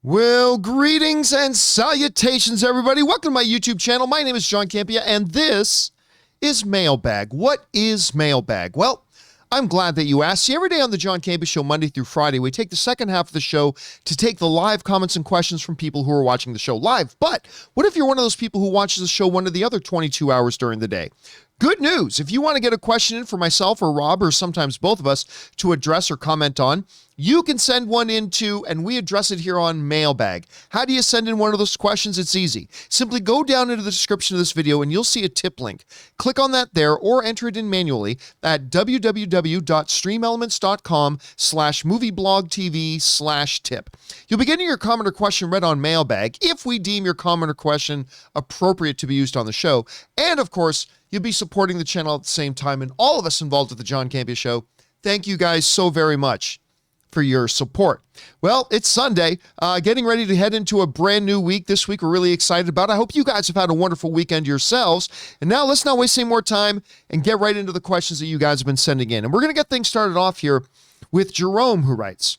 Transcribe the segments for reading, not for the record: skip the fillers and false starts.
Well, greetings and salutations, everybody. Welcome to my YouTube channel. My name is John Campea, and this is Mailbag. What is Mailbag? Well, I'm glad that you asked. See, every day on the John Campea Show, Monday through Friday, we take the second half of the show to take the live comments and questions from people who are watching the show live. But what if you're one of those people who watches the show one of the other 22 hours during the day? Good news. If you want to get a question in for myself or Rob or sometimes both of us to address or comment on, you can send one in too, and we address it here on Mailbag. How do you send in one of those questions? It's easy. Simply go down into the description of this video and you'll see a tip link. Click on that there or enter it in manually at www.streamelements.com/movieblogtv/tip. You'll be getting your comment or question read on Mailbag if we deem your comment or question appropriate to be used on the show. And of course, you'll be supporting the channel at the same time, and all of us involved at the John Campea Show. Thank you guys so very much for your support. Well, it's Sunday, getting ready to head into a brand new week this week. We're really excited about it. I hope you guys have had a wonderful weekend yourselves. And now let's not waste any more time and get right into the questions that you guys have been sending in. And we're going to get things started off here with Jerome, who writes,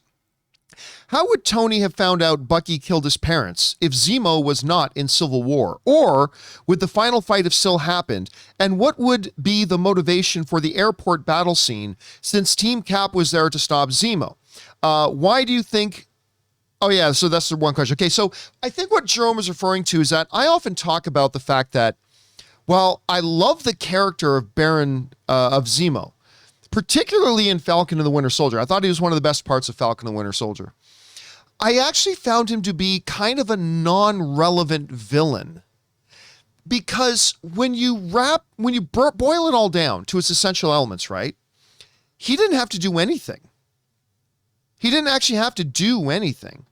how would Tony have found out Bucky killed his parents if Zemo was not in Civil War? Or would the final fight have still happened? And what would be the motivation for the airport battle scene since Team Cap was there to stop Zemo? Why do you think... Oh, yeah, so that's the one question. Okay, so I think what Jerome is referring to is that I often talk about the fact that, well, I love the character of Baron of Zemo, particularly in Falcon and the Winter Soldier. I thought he was one of the best parts of Falcon and the Winter Soldier. I actually found him to be kind of a non-relevant villain because when you boil it all down to its essential elements, right? He didn't have to do anything. He didn't actually have to do anything.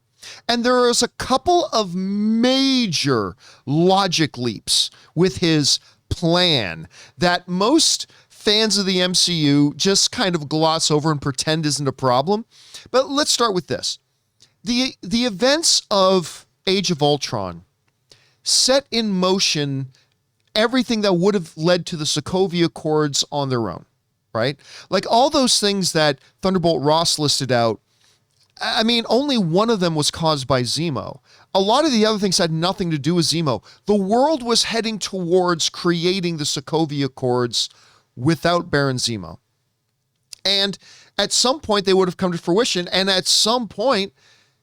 And there was a couple of major logic leaps with his plan that most fans of the MCU just kind of gloss over and pretend isn't a problem. But let's start with this. The events of Age of Ultron set in motion everything that would have led to the Sokovia Accords on their own, right? Like all those things that Thunderbolt Ross listed out, I mean, only one of them was caused by Zemo. A lot of the other things had nothing to do with Zemo. The world was heading towards creating the Sokovia Accords without Baron Zemo. And at some point, they would have come to fruition, and at some point,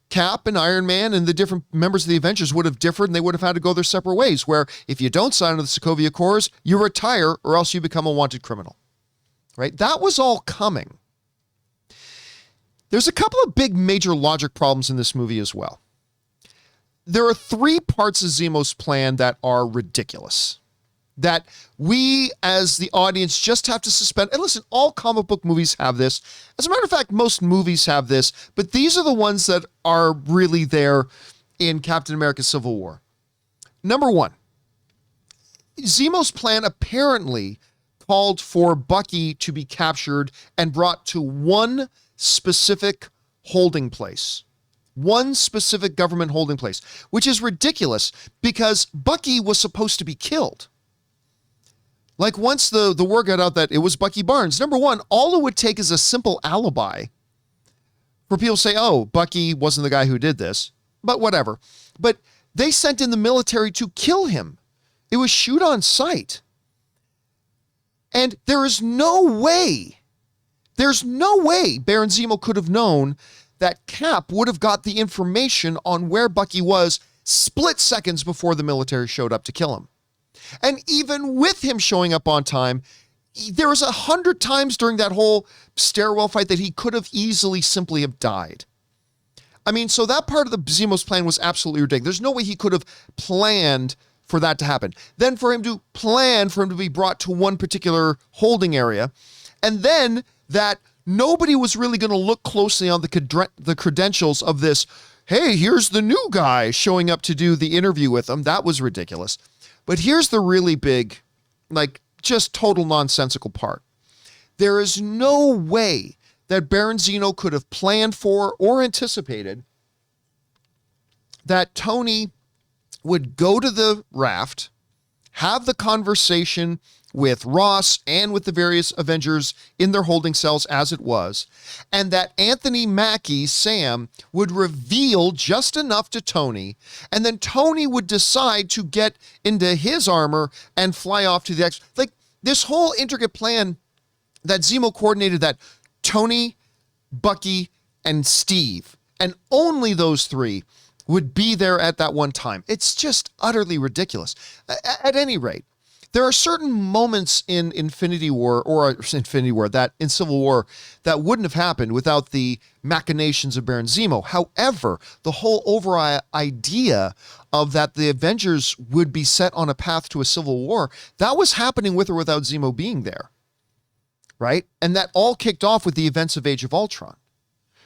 Cap and Iron Man and the different members of the Avengers would have differed and they would have had to go their separate ways, where if you don't sign on to the Sokovia Accords, you retire or else you become a wanted criminal, right? That was all coming. There's a couple of big major logic problems in this movie as well. There are three parts of Zemo's plan that are ridiculous, that we as the audience just have to suspend. And listen, all comic book movies have this. As a matter of fact, most movies have this, but these are the ones that are really there in Captain America Civil War. Number one, Zemo's plan apparently called for Bucky to be captured and brought to one specific holding place. One specific government holding place, which is ridiculous because Bucky was supposed to be killed. Like once the word got out that it was Bucky Barnes, number one, all it would take is a simple alibi for people to say, oh, Bucky wasn't the guy who did this, but whatever. But they sent in the military to kill him. It was shoot on sight. And there's no way Baron Zemo could have known that Cap would have got the information on where Bucky was split seconds before the military showed up to kill him. And even with him showing up on time, there was 100 times during that whole stairwell fight that he could have easily simply have died. I mean, so that part of the Zemo's plan was absolutely ridiculous. There's no way he could have planned for that to happen. Then for him to plan for him to be brought to one particular holding area, and then that nobody was really going to look closely on the credentials of this, hey, here's the new guy showing up to do the interview with him. That was ridiculous. But here's the really big, like, just total nonsensical part. There is no way that Baron Zemo could have planned for or anticipated that Tony would go to the raft, have the conversation with Ross and with the various Avengers in their holding cells as it was, and that Anthony Mackie, Sam, would reveal just enough to Tony, and then Tony would decide to get into his armor and fly off to the X. Like, this whole intricate plan that Zemo coordinated, that Tony, Bucky, and Steve, and only those three, would be there at that one time. It's just utterly ridiculous. At any rate, there are certain moments in Infinity War, that in Civil War, that wouldn't have happened without the machinations of Baron Zemo. However, the whole overall idea of that the Avengers would be set on a path to a civil war, that was happening with or without Zemo being there, right? And that all kicked off with the events of Age of Ultron.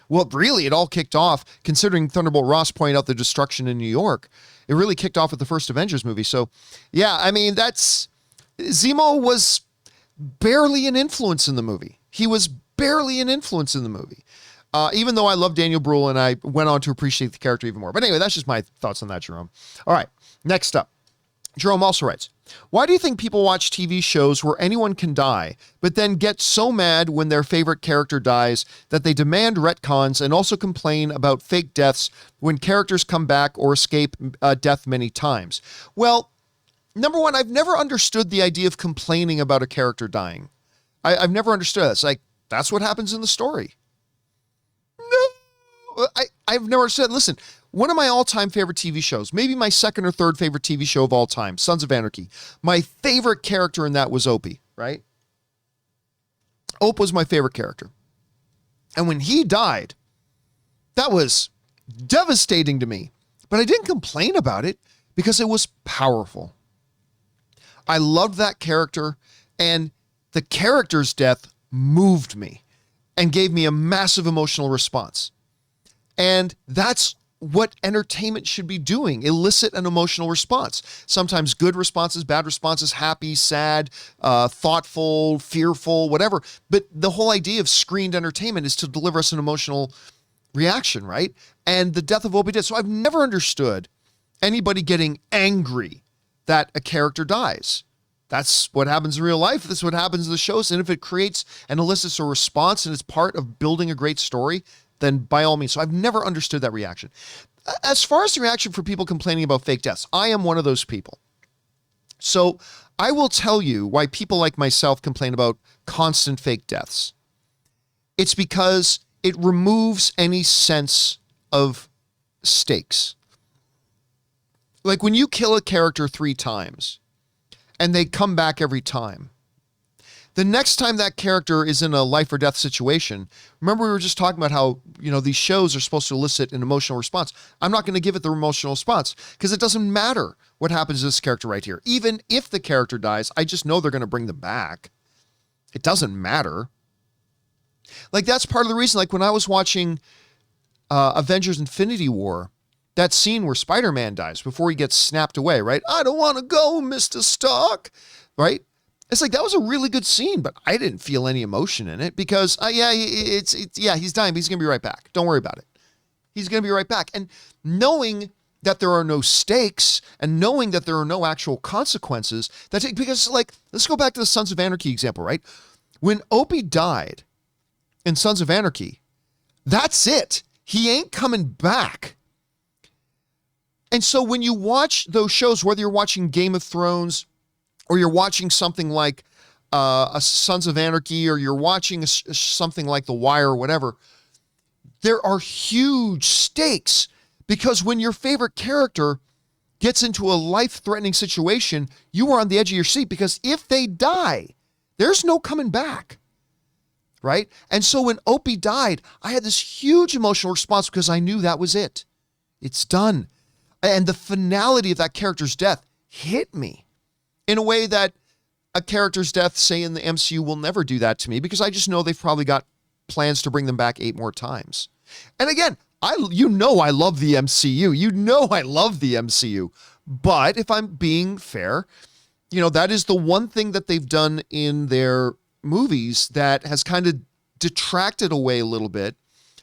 Well, really, it all kicked off, considering Thunderbolt Ross pointed out the destruction in New York. It really kicked off with the first Avengers movie. So, yeah, I mean, Zemo was barely an influence in the movie. He was barely an influence in the movie. Even though I love Daniel Bruhl and I went on to appreciate the character even more. But anyway, that's just my thoughts on that, Jerome. All right, next up. Jerome also writes, why do you think people watch TV shows where anyone can die, but then get so mad when their favorite character dies that they demand retcons and also complain about fake deaths when characters come back or escape death many times? Well, number one, I've never understood the idea of complaining about a character dying. I've never understood it. It's like, that's what happens in the story. No, I've never understood. Listen, one of my all-time favorite TV shows, maybe my second or third favorite TV show of all time, Sons of Anarchy. My favorite character in that was Opie, right? Ope was my favorite character. And when he died, that was devastating to me. But I didn't complain about it because it was powerful. I loved that character, and the character's death moved me and gave me a massive emotional response. And that's what entertainment should be doing, elicit an emotional response. Sometimes good responses, bad responses, happy, sad, thoughtful, fearful, whatever. But the whole idea of screened entertainment is to deliver us an emotional reaction, right? And the death of Opie did. So I've never understood anybody getting angry that a character dies. That's what happens in real life. That's what happens in the shows. And if it creates and elicits a response and it's part of building a great story, then by all means. So I've never understood that reaction. As far as the reaction for people complaining about fake deaths, I am one of those people. So I will tell you why people like myself complain about constant fake deaths. It's because it removes any sense of stakes. Like when you kill a character 3 times and they come back every time, the next time that character is in a life or death situation, remember we were just talking about how, these shows are supposed to elicit an emotional response. I'm not going to give it the emotional response because it doesn't matter what happens to this character right here. Even if the character dies, I just know they're going to bring them back. It doesn't matter. Like that's part of the reason, like when I was watching Avengers Infinity War, that scene where Spider-Man dies before he gets snapped away, right? I don't want to go, Mr. Stark, right? It's like, that was a really good scene, but I didn't feel any emotion in it because, he's dying, but he's going to be right back. Don't worry about it. He's going to be right back. And knowing that there are no stakes and knowing that there are no actual consequences, because like, let's go back to the Sons of Anarchy example, right? When Opie died in Sons of Anarchy, that's it. He ain't coming back. And so when you watch those shows, whether you're watching Game of Thrones or you're watching something like a Sons of Anarchy, or you're watching something like The Wire or whatever, there are huge stakes because when your favorite character gets into a life-threatening situation, you are on the edge of your seat because if they die, there's no coming back, right? And so when Opie died, I had this huge emotional response because I knew that was it. It's done. And the finality of that character's death hit me in a way that a character's death, say in the MCU, will never do that to me because I just know they've probably got plans to bring them back 8 more times. And again, I love the MCU. I love the MCU. But if I'm being fair, that is the one thing that they've done in their movies that has kind of detracted away a little bit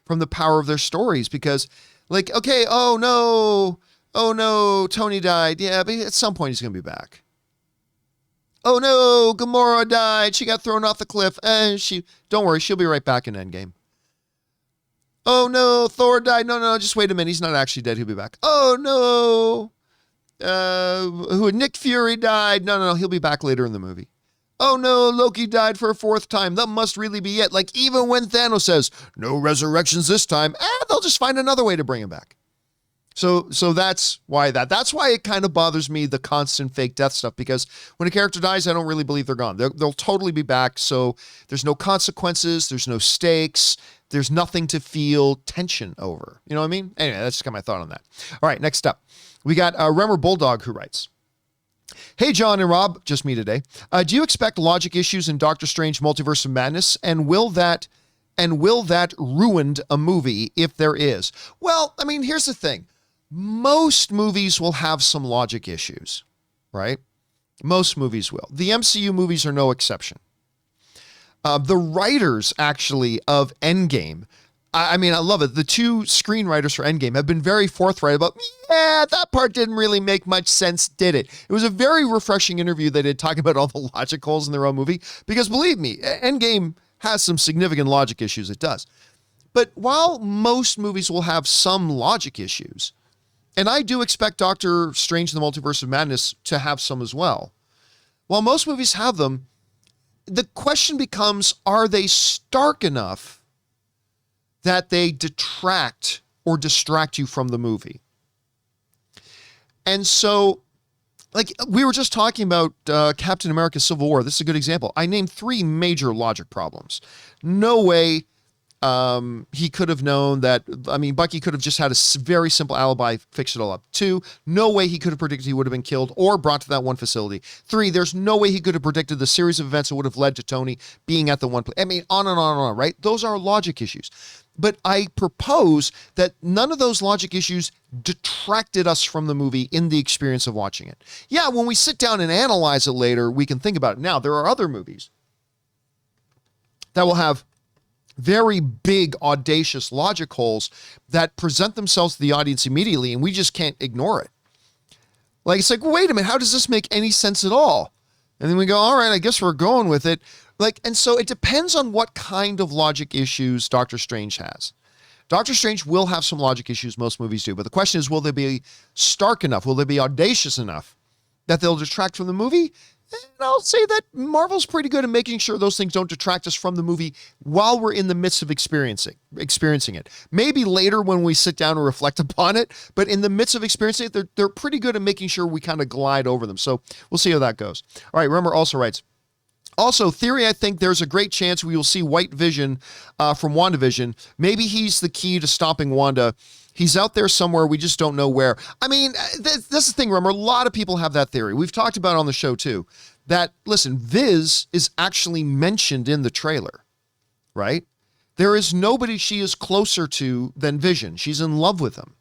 from the power of their stories because, like, okay, oh no, Tony died. Yeah, but at some point he's going to be back. Oh no, Gamora died. She got thrown off the cliff. Don't worry, she'll be right back in Endgame. Oh no, Thor died. No, just wait a minute. He's not actually dead. He'll be back. Oh no, Nick Fury died. No, he'll be back later in the movie. Oh no, Loki died for a fourth time. That must really be it. Like, even when Thanos says, no resurrections this time, they'll just find another way to bring him back. So that's why it kind of bothers me, the constant fake death stuff, because when a character dies, I don't really believe they're gone. They'll totally be back. So there's no consequences. There's no stakes. There's nothing to feel tension over. You know what I mean? Anyway, that's just kind of my thought on that. All right, next up. We got Remmer Bulldog, who writes, hey, John and Rob, just me today. Do you expect logic issues in Doctor Strange Multiverse of Madness? And will that ruined a movie if there is? Well, I mean, here's the thing. Most movies will have some logic issues, right? Most movies will. The MCU movies are no exception. The writers, actually, of Endgame, I mean, I love it. The two screenwriters for Endgame have been very forthright about, that part didn't really make much sense, did it? It was a very refreshing interview they did talking about all the logic holes in their own movie, because believe me, Endgame has some significant logic issues, it does. But while most movies will have some logic issues, and I do expect Doctor Strange in the Multiverse of Madness to have some as well, while most movies have them, the question becomes, are they stark enough that they detract or distract you from the movie? And so, like, we were just talking about Captain America Civil War. This is a good example. I named 3 major logic problems. No way he could have known that, Bucky could have just had a very simple alibi, fix it all up. 2, no way he could have predicted he would have been killed or brought to that one facility. 3, there's no way he could have predicted the series of events that would have led to Tony being at the one place. I mean, on and on and on, right? Those are logic issues. But I propose that none of those logic issues detracted us from the movie in the experience of watching it. Yeah, when we sit down and analyze it later, we can think about it. Now, there are other movies that will have very big, audacious logic holes that present themselves to the audience immediately, and we just can't ignore it. Like, it's like, wait a minute, how does this make any sense at all? And then we go, all right, I guess we're going with it. Like, and so it depends on what kind of logic issues Doctor Strange has. Doctor Strange will have some logic issues, most movies do, but the question is, will they be stark enough? Will they be audacious enough that they'll detract from the movie? And I'll say that Marvel's pretty good at making sure those things don't detract us from the movie while we're in the midst of experiencing it. Maybe later when we sit down and reflect upon it, but in the midst of experiencing it, they're pretty good at making sure we kind of glide over them. So we'll see how that goes. All right, Remember also writes, also, theory, I think there's a great chance we will see White Vision from WandaVision. Maybe he's the key to stopping Wanda. He's out there somewhere. We just don't know where. I mean, that's the thing, remember, a lot of people have that theory. We've talked about it on the show, too, that, listen, Viz is actually mentioned in the trailer, right? There is nobody she is closer to than Vision. She's in love with him.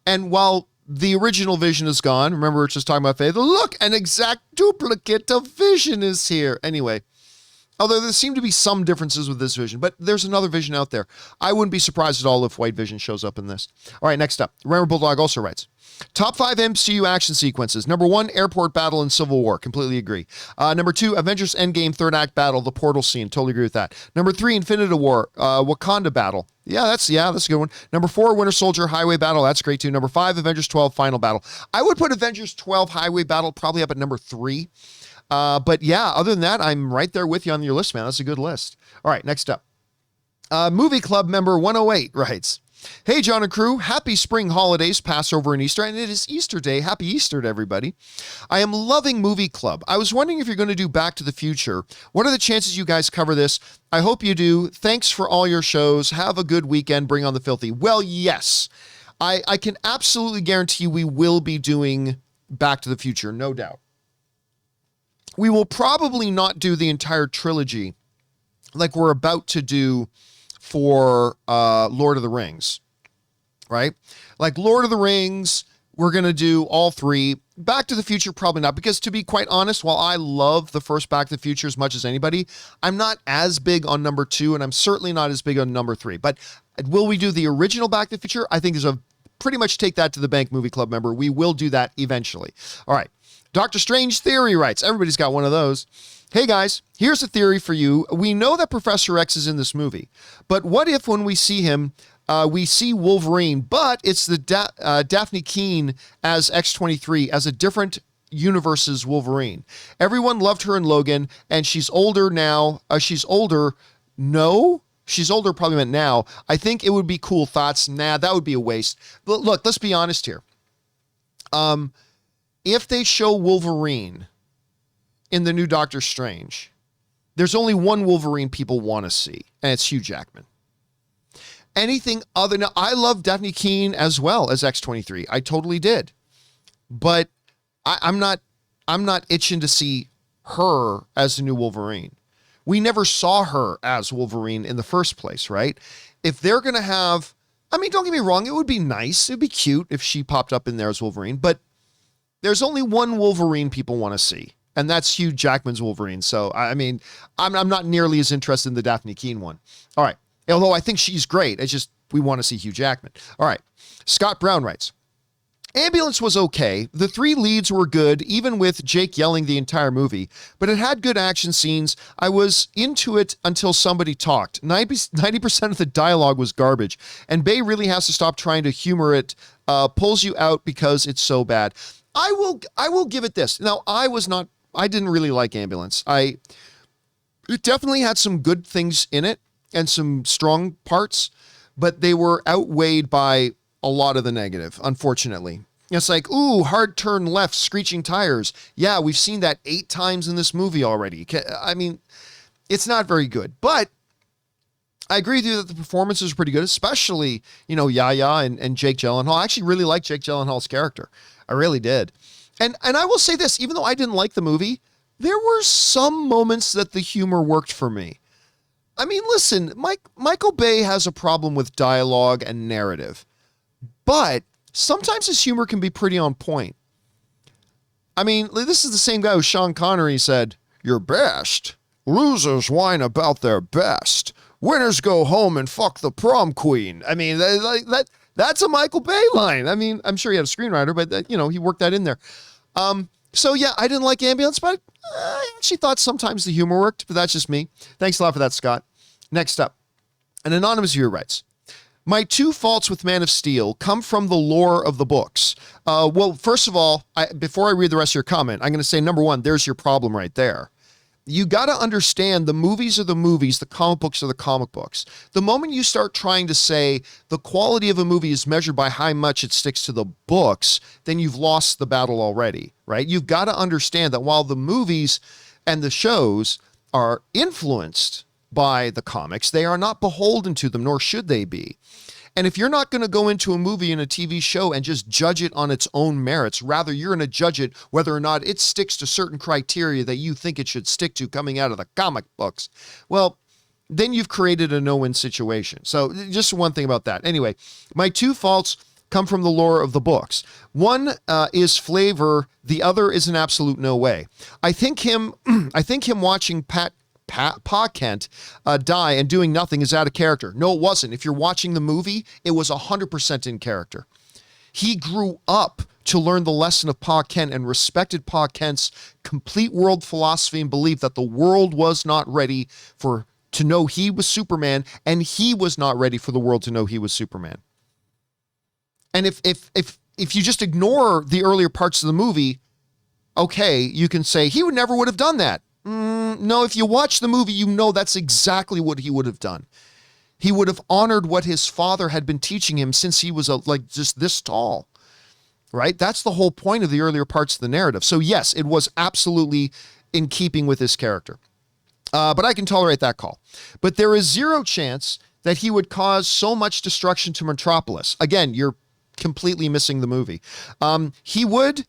And while the original Vision is gone, remember, we're just talking about Faith, look, an exact duplicate of Vision is here. Anyway, although there seem to be some differences with this Vision, but there's another Vision out there. I wouldn't be surprised at all if White Vision shows up in this. All right, next up. Remember Bulldog also writes, top 5 MCU action sequences. Number 1, airport battle in Civil War. Completely agree. Number 2, Avengers Endgame third act battle, the portal scene. Totally agree with that. Number 3, Infinity War, Wakanda battle. Yeah, that's a good one. Number 4, Winter Soldier highway battle. That's great too. Number 5, Avengers 12 final battle. I would put Avengers 12 highway battle probably up at number 3. But yeah, other than that, I'm right there with you on your list, man. That's a good list. All right, next up. Movie Club member 108 writes, hey, John and crew, happy spring holidays, Passover and Easter, and it is Easter Day. Happy Easter to everybody. I am loving Movie Club. I was wondering if you're going to do Back to the Future. What are the chances you guys cover this? I hope you do. Thanks for all your shows. Have a good weekend. Bring on the filthy. Well, yes, I can absolutely guarantee we will be doing Back to the Future, no doubt. We will probably not do the entire trilogy like we're about to do for Lord of the Rings, right? Like Lord of the Rings, we're going to do all 3. Back to the Future, probably not, because to be quite honest, while I love the first Back to the Future as much as anybody, I'm not as big on number 2, and I'm certainly not as big on number 3. But will we do the original Back to the Future? I think is a pretty much take that to the bank, Movie Club member. We will do that eventually. All right. Dr. Strange Theory writes, everybody's got one of those. Hey guys, here's a theory for you. We know that Professor X is in this movie, but what if when we see him, we see Wolverine, but it's the Daphne Keane as X-23 as a different universe's Wolverine. Everyone loved her in Logan, and she's older now. She's older. No, she's older probably meant now. I think it would be cool. Thoughts? Nah, that would be a waste. But look, let's be honest here. If they show Wolverine in the new Doctor Strange, there's only one Wolverine people want to see, and it's Hugh Jackman. Anything other, now I love Daphne Keane as well as X-23. I totally did. But I'm not itching to see her as the new Wolverine. We never saw her as Wolverine in the first place, right? If they're going to have, I mean, don't get me wrong, it would be nice, it'd be cute if she popped up in there as Wolverine, but there's only one Wolverine people want to see, and that's Hugh Jackman's Wolverine. So, I mean, I'm not nearly as interested in the Daphne Keane one. All right. Although I think she's great. It's just, we want to see Hugh Jackman. All right. Scott Brown writes, Ambulance was okay. The three leads were good, even with Jake yelling the entire movie, but it had good action scenes. I was into it until somebody talked. 90% of the dialogue was garbage, and Bay really has to stop trying to humor it. Pulls you out because it's so bad. I will give it this. Now, I didn't really like Ambulance. It definitely had some good things in it and some strong parts, but they were outweighed by a lot of the negative, unfortunately. It's like, ooh, hard turn left, screeching tires. Yeah, we've seen that 8 times in this movie already. I mean, it's not very good, but I agree with you that the performances are pretty good, especially, Yaya and Jake Gyllenhaal. I actually really like Jake Gyllenhaal's character. I really did. And I will say this, even though I didn't like the movie, there were some moments that the humor worked for me. I mean, listen, Michael Bay has a problem with dialogue and narrative, but sometimes his humor can be pretty on point. I mean, this is the same guy who Sean Connery said, "Your best. Losers whine about their best. Winners go home and fuck the prom queen." I mean, that's a Michael Bay line. I mean, I'm sure he had a screenwriter, but he worked that in there. So yeah, I didn't like Ambulance, but I actually thought sometimes the humor worked, but that's just me. Thanks a lot for that, Scott. Next up, an anonymous viewer writes, my 2 faults with Man of Steel come from the lore of the books. Well, first of all, before I read the rest of your comment, I'm going to say, number 1, there's your problem right there. You got to understand the movies are the movies, the comic books are the comic books. The moment you start trying to say the quality of a movie is measured by how much it sticks to the books, then you've lost the battle already, right? You've got to understand that while the movies and the shows are influenced by the comics, they are not beholden to them, nor should they be. And if you're not going to go into a movie and a TV show and just judge it on its own merits, rather you're going to judge it whether or not it sticks to certain criteria that you think it should stick to coming out of the comic books, well, then you've created a no-win situation. So just one thing about that. Anyway, my 2 faults come from the lore of the books. One is flavor. The other is an absolute no way. I think him watching Pa Kent die and doing nothing is out of character. No, it wasn't. If you're watching the movie, it was 100% in character. He grew up to learn the lesson of Pa Kent and respected Pa Kent's complete world philosophy and belief that the world was not ready to know he was Superman, and he was not ready for the world to know he was Superman. And if you just ignore the earlier parts of the movie, okay, you can say he would have done that. No, if you watch the movie, that's exactly what he would have done. He would have honored what his father had been teaching him since he was just this tall, right? That's the whole point of the earlier parts of the narrative. So yes, it was absolutely in keeping with his character. But I can tolerate that call. But there is 0 chance that he would cause so much destruction to Metropolis. Again, you're completely missing the movie. He would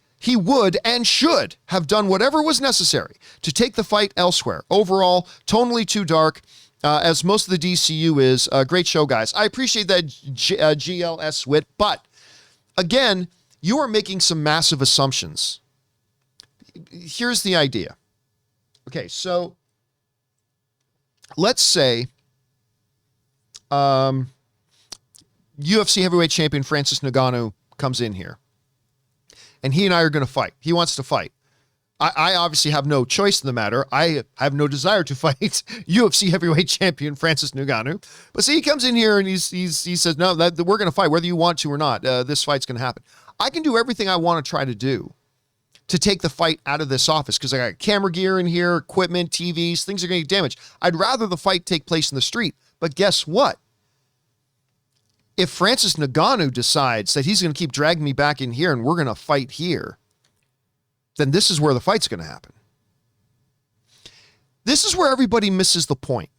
and should have done whatever was necessary to take the fight elsewhere. Overall, tonally too dark, as most of the DCU is. Great show, guys. I appreciate that, GLS Wit, but again, you are making some massive assumptions. Here's the idea. Okay, so let's say UFC heavyweight champion Francis Ngannou comes in here. And he and I are going to fight. He wants to fight. I obviously have no choice in the matter. I have no desire to fight UFC heavyweight champion Francis Ngannou. But see, he comes in here and he says, no, we're going to fight whether you want to or not. This fight's going to happen. I can do everything I want to try to do to take the fight out of this office because I got camera gear in here, equipment, TVs, things are going to get damaged. I'd rather the fight take place in the street. But guess what? If Francis Ngannou decides that he's going to keep dragging me back in here and we're going to fight here, then this is where the fight's going to happen. This is where everybody misses the point.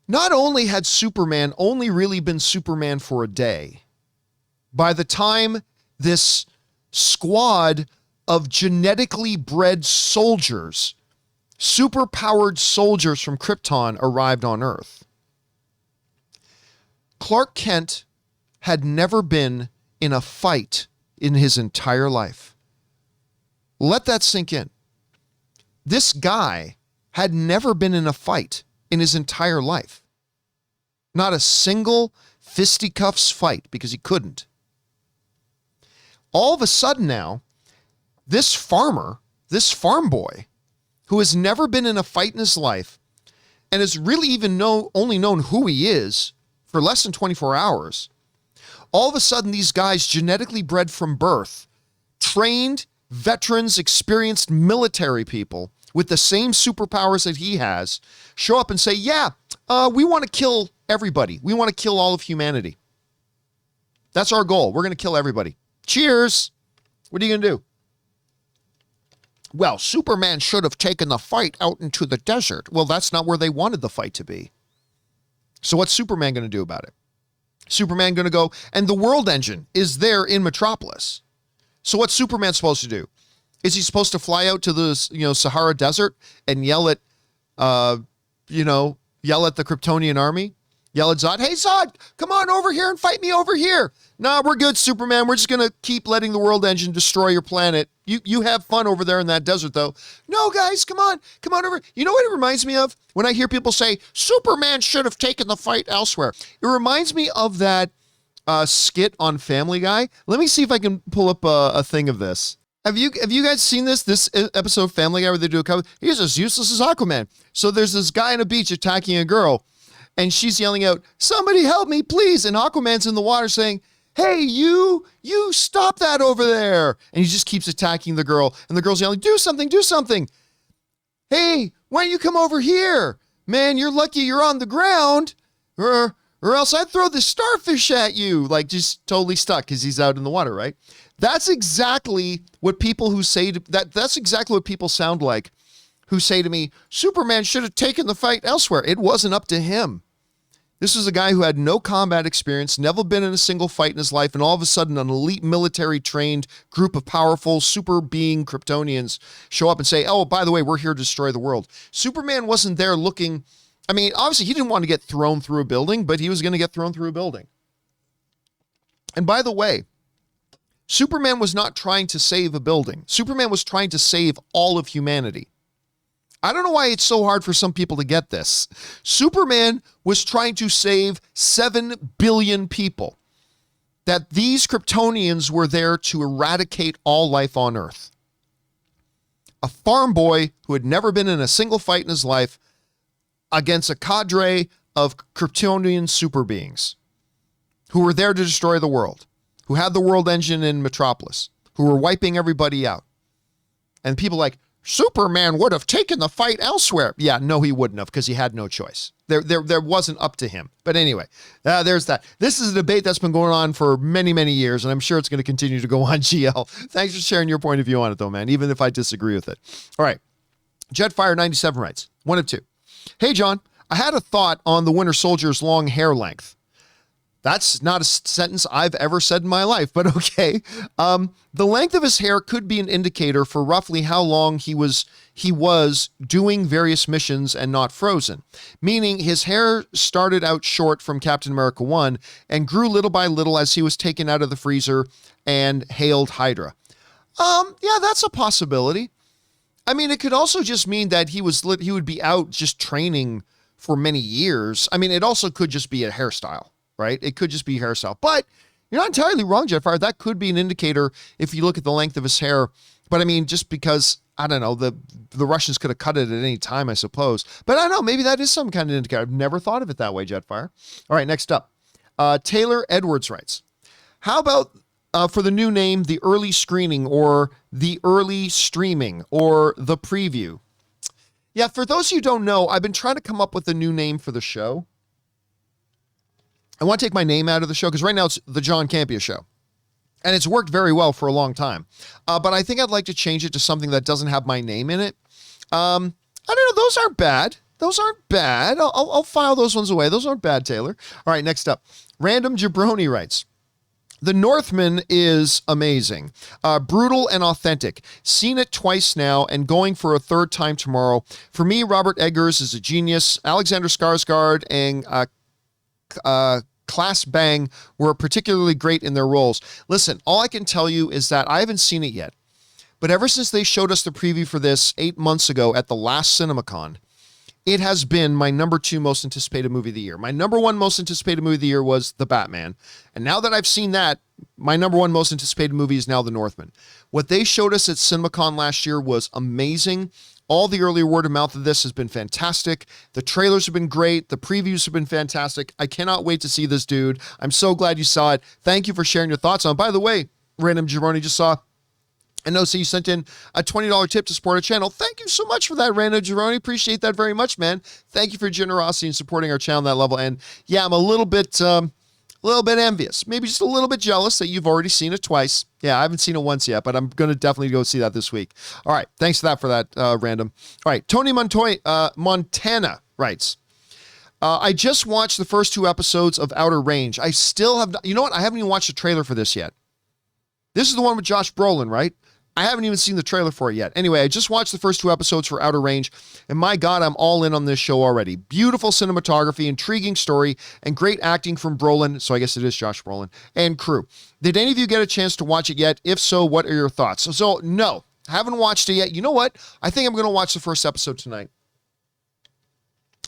Not only had Superman only really been Superman for a day, by the time this squad of genetically bred soldiers, superpowered soldiers from Krypton arrived on Earth, Clark Kent had never been in a fight in his entire life. Let that sink in. This guy had never been in a fight in his entire life. Not a single fisticuffs fight because he couldn't. All of a sudden now, this farmer, this farm boy, who has never been in a fight in his life and has really even only known who he is for less than 24 hours, all of a sudden these guys genetically bred from birth, trained, veterans, experienced military people with the same superpowers that he has, show up and say, yeah, we want to kill everybody. We want to kill all of humanity. That's our goal. We're going to kill everybody. Cheers. What are you going to do? Well, Superman should have taken the fight out into the desert. Well, that's not where they wanted the fight to be. So what's Superman going to do about it? Superman going to go, and the world engine is there in Metropolis. So what's Superman supposed to do? Is he supposed to fly out to the Sahara Desert and yell at the Kryptonian army? Yell at Zod, hey Zod, come on over here and fight me over here. Nah, we're good, Superman. We're just going to keep letting the world engine destroy your planet. You have fun over there in that desert, though. No, guys, come on over. You know what it reminds me of? When I hear people say, Superman should have taken the fight elsewhere. It reminds me of that skit on Family Guy. Let me see if I can pull up a thing of this. Have you guys seen this episode of Family Guy where they do a cover? He's as useless as Aquaman. So there's this guy on a beach attacking a girl, and she's yelling out, somebody help me, please. And Aquaman's in the water saying, hey, you stop that over there. And he just keeps attacking the girl, and the girl's yelling, do something. Hey, why don't you come over here? Man, you're lucky you're on the ground, or else I'd throw this starfish at you. Like, just totally stuck because he's out in the water, right? That's exactly what people who say that's exactly what people sound like who say to me, Superman should have taken the fight elsewhere. It wasn't up to him. This was a guy who had no combat experience, never been in a single fight in his life, and all of a sudden an elite military-trained group of powerful super being Kryptonians show up and say, oh, by the way, we're here to destroy the world. Superman wasn't there looking... I mean, obviously, he didn't want to get thrown through a building, but he was going to get thrown through a building. And by the way, Superman was not trying to save a building. Superman was trying to save all of humanity. I don't know why it's so hard for some people to get this. Superman was trying to save 7 billion people. That these Kryptonians were there to eradicate all life on Earth. A farm boy who had never been in a single fight in his life against a cadre of Kryptonian super beings who were there to destroy the world, who had the world engine in Metropolis, who were wiping everybody out. And people like, Superman would have taken the fight elsewhere. Yeah, no, he wouldn't have because he had no choice. There wasn't up to him. But anyway, there's that. This is a debate that's been going on for many, many years, and I'm sure it's going to continue to go on, GL. Thanks for sharing your point of view on it, though, man, even if I disagree with it. All right. Jetfire97 writes, 1 of 2. Hey, John, I had a thought on the Winter Soldier's long hair length. That's not a sentence I've ever said in my life, but okay. The length of his hair could be an indicator for roughly how long he was doing various missions and not frozen, meaning his hair started out short from Captain America 1 and grew little by little as he was taken out of the freezer and hailed Hydra. Yeah, that's a possibility. I mean, it could also just mean that he would be out just training for many years. I mean, it also could just be a hairstyle. right? It could just be hairstyle. But you're not entirely wrong, Jetfire. That could be an indicator if you look at the length of his hair. But I mean, just because, I don't know, the Russians could have cut it at any time, I suppose. But I don't know, maybe that is some kind of indicator. I've never thought of it that way, Jetfire. All right, next up. Taylor Edwards writes, how about for the new name, the early screening or the early streaming or the preview? Yeah, for those of you who don't know, I've been trying to come up with a new name for the show. I want to take my name out of the show because right now it's the John Campea Show. And it's worked very well for a long time. But I think I'd like to change it to something that doesn't have my name in it. I don't know. Those aren't bad. Those aren't bad. I'll file those ones away. Those aren't bad, Taylor. All right, next up. Random Jabroni writes, The Northman is amazing. Brutal and authentic. Seen it twice now and going for a third time tomorrow. For me, Robert Eggers is a genius. Alexander Skarsgård and Class Bang were particularly great in their roles. Listen, all I can tell you is that I haven't seen it yet, but ever since they showed us the preview for this 8 months ago at the last CinemaCon, it has been my number 2 most anticipated movie of the year. My number 1 most anticipated movie of the year was The Batman. And now that I've seen that, my number 1 most anticipated movie is now The Northman. What they showed us at CinemaCon last year was amazing. All the early word of mouth of this has been fantastic. The trailers have been great. The previews have been fantastic. I cannot wait to see this, dude. I'm so glad you saw it. Thank you for sharing your thoughts on it. By the way, Random Jabroni just saw I know, so you sent in a $20 tip to support our channel. Thank you so much for that, Random Jabroni. Appreciate that very much, man. Thank you for your generosity in supporting our channel on that level. And yeah, I'm a little bit envious, maybe just a little bit jealous that you've already seen it twice. Yeah, I haven't seen it once yet, but I'm going to definitely go see that this week. All right, thanks for that, Random. All right, Tony Montana writes, I just watched the first 2 episodes of Outer Range. I still have not, you know what? I haven't even watched the trailer for this yet. This is the one with Josh Brolin, right? I haven't even seen the trailer for it yet. Anyway, I just watched the first 2 episodes for Outer Range, and my God, I'm all in on this show already. Beautiful cinematography, intriguing story, and great acting from Brolin, so I guess it is Josh Brolin, and crew. Did any of you get a chance to watch it yet? If so, what are your thoughts? So no, haven't watched it yet. You know what? I think I'm going to watch the first episode tonight.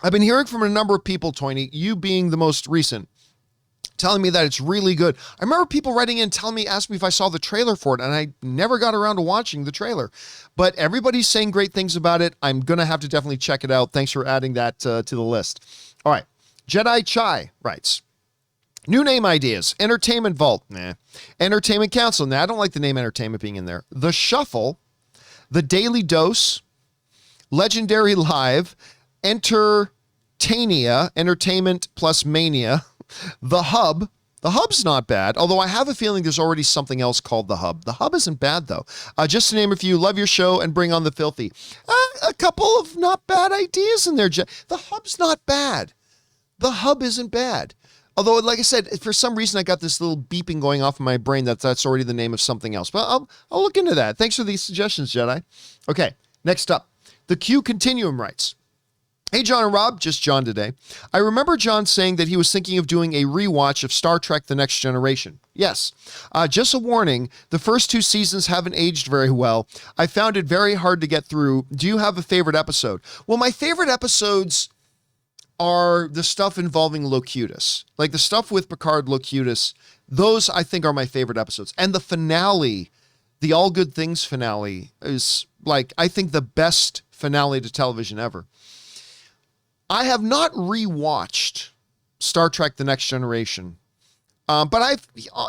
I've been hearing from a number of people, Tony, you being the most recent, telling me that it's really good. I remember people writing in, asking me if I saw the trailer for it, and I never got around to watching the trailer. But everybody's saying great things about it. I'm going to have to definitely check it out. Thanks for adding that to the list. All right. Jedi Chai writes, new name ideas. Entertainment Vault. Nah. Entertainment Council. Nah, I don't like the name Entertainment being in there. The Shuffle. The Daily Dose. Legendary Live. Entertainia. Entertainment plus Mania. The Hub. The Hub's not bad, although I have a feeling there's already something else called The Hub. The Hub isn't bad, though. Just to name a few, love your show and bring on the filthy. A couple of not bad ideas in there. The Hub's not bad. The Hub isn't bad. Although, like I said, for some reason, I got this little beeping going off in my brain that's already the name of something else. But I'll look into that. Thanks for these suggestions, Jedi. Okay, next up. The Q Continuum writes, hey, John and Rob, just John today. I remember John saying that he was thinking of doing a rewatch of Star Trek The Next Generation. Yes. Just a warning, the first 2 seasons haven't aged very well. I found it very hard to get through. Do you have a favorite episode? Well, my favorite episodes are the stuff involving Locutus. Like the stuff with Picard Locutus, those I think are my favorite episodes. And the finale, the All Good Things finale, is like, I think the best finale to television ever. I have not rewatched Star Trek The Next Generation, but I've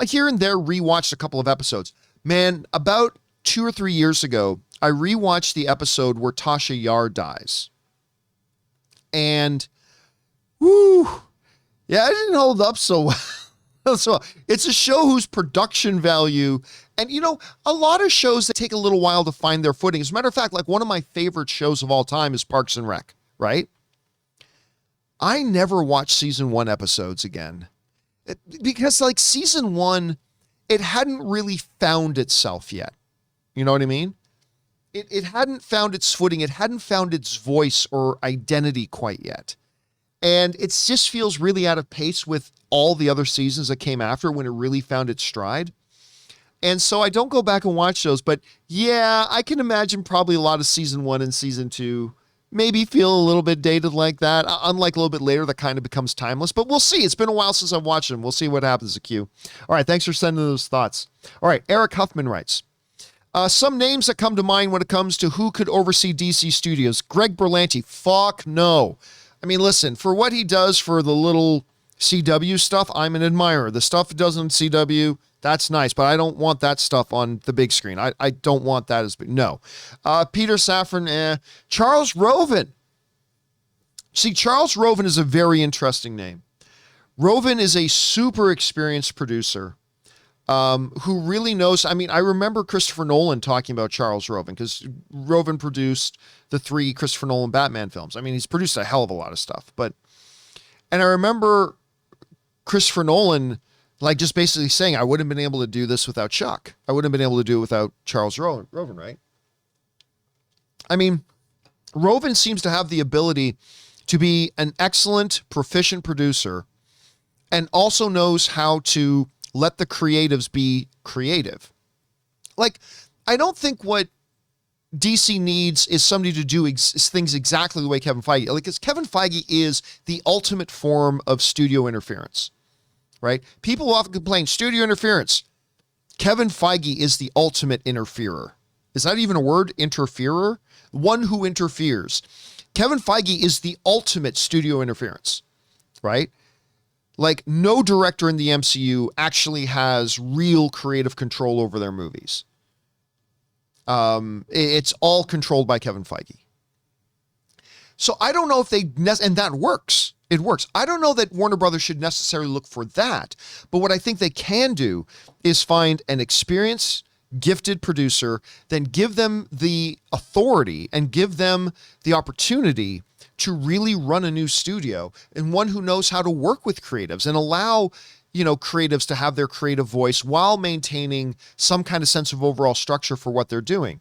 here and there rewatched a couple of episodes. Man, about 2 or 3 years ago, I rewatched the episode where Tasha Yar dies. And, whoo, yeah, it didn't hold up so well. So it's a show whose production value, and you know, a lot of shows that take a little while to find their footing. As a matter of fact, like one of my favorite shows of all time is Parks and Rec, right? I never watched season 1 episodes again because like season 1, it hadn't really found itself yet. You know what I mean? It hadn't found its footing. It hadn't found its voice or identity quite yet. And it just feels really out of pace with all the other seasons that came after when it really found its stride. And so I don't go back and watch those, but yeah, I can imagine probably a lot of season 1 and season 2 maybe feel a little bit dated like that. Unlike a little bit later, that kind of becomes timeless. But we'll see. It's been a while since I've watched them. We'll see what happens to Q. All right, thanks for sending those thoughts. All right, Eric Huffman writes, some names that come to mind when it comes to who could oversee DC Studios. Greg Berlanti. Fuck no. I mean, listen, for what he does for the little CW stuff, I'm an admirer. The stuff he does on CW, that's nice, but I don't want that stuff on the big screen. I don't want that as big. No. Peter Safran, Charles Roven. See, Charles Roven is a very interesting name. Roven is a super experienced producer who really knows. I mean, I remember Christopher Nolan talking about Charles Roven because Roven produced the 3 Christopher Nolan Batman films. I mean, he's produced a hell of a lot of stuff. And I remember Christopher Nolan just basically saying, I wouldn't have been able to do this without Chuck. I wouldn't have been able to do it without Charles Roven, right? I mean, Roven seems to have the ability to be an excellent, proficient producer and also knows how to let the creatives be creative. I don't think what DC needs is somebody to do things exactly the way Kevin Feige, because Kevin Feige is the ultimate form of studio interference. Right? People often complain, studio interference. Kevin Feige is the ultimate interferer. Is that even a word? Interferer? One who interferes. Kevin Feige is the ultimate studio interference, right? No director in the MCU actually has real creative control over their movies. It's all controlled by Kevin Feige. So I don't know if and that works. It works. I don't know that Warner Brothers should necessarily look for that, but what I think they can do is find an experienced, gifted producer, then give them the authority and give them the opportunity to really run a new studio, and one who knows how to work with creatives and allow, creatives to have their creative voice while maintaining some kind of sense of overall structure for what they're doing.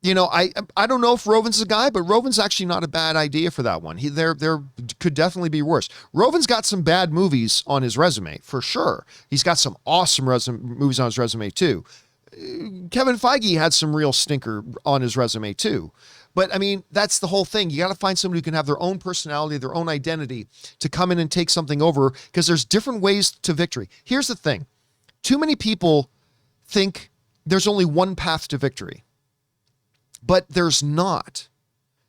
I don't know if Roven's a guy, but Roven's actually not a bad idea for that one. There could definitely be worse. Roven's got some bad movies on his resume, for sure. He's got some awesome movies on his resume, too. Kevin Feige had some real stinker on his resume, too. But, I mean, that's the whole thing. You got to find somebody who can have their own personality, their own identity to come in and take something over, because there's different ways to victory. Here's the thing. Too many people think there's only one path to victory. But there's not.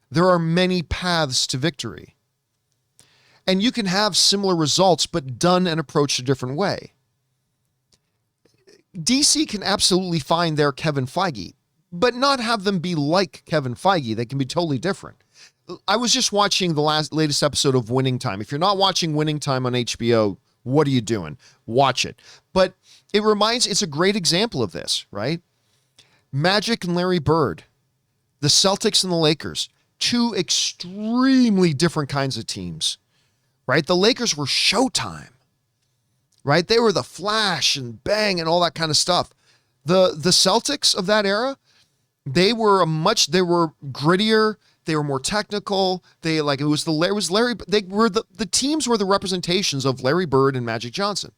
There are many paths to victory. And you can have similar results, but done and approached a different way. DC can absolutely find their Kevin Feige, but not have them be like Kevin Feige. They can be totally different. I was just watching the latest episode of Winning Time. If you're not watching Winning Time on HBO, what are you doing? Watch it. But it's a great example of this, right? Magic and Larry Bird. The Celtics and the Lakers, 2 extremely different kinds of teams, right? The Lakers were Showtime, right? They were the flash and bang and all that kind of stuff. The Celtics of that era, they were grittier. They were more technical. The teams were the representations of Larry Bird and Magic Johnson.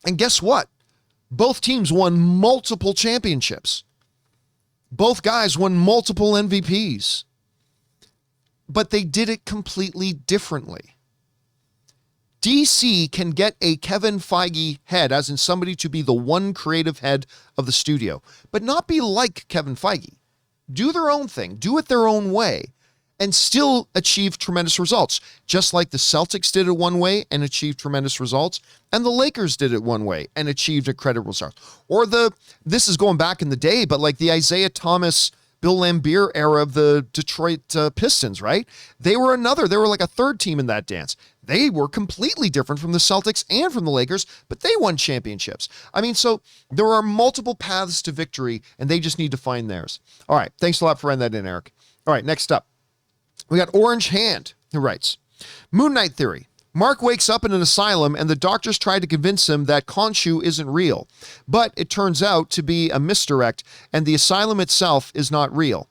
And guess what? Both teams won multiple championships. Both guys won multiple MVPs, but they did it completely differently. DC can get a Kevin Feige head, as in somebody to be the one creative head of the studio, but not be like Kevin Feige. Do their own thing, do it their own way, and still achieve tremendous results. Just like the Celtics did it one way and achieved tremendous results, and the Lakers did it one way and achieved incredible results. Or this is going back in the day, but like the Isaiah Thomas, Bill Laimbeer era of the Detroit Pistons, right? They were like a third team in that dance. They were completely different from the Celtics and from the Lakers, but they won championships. I mean, so there are multiple paths to victory, and they just need to find theirs. All right. Thanks a lot for writing that in, Eric. All right. Next up, we got Orange Hand, who writes, Moon Knight Theory. Mark wakes up in an asylum, and the doctors try to convince him that Khonshu isn't real. But it turns out to be a misdirect, and the asylum itself is not real.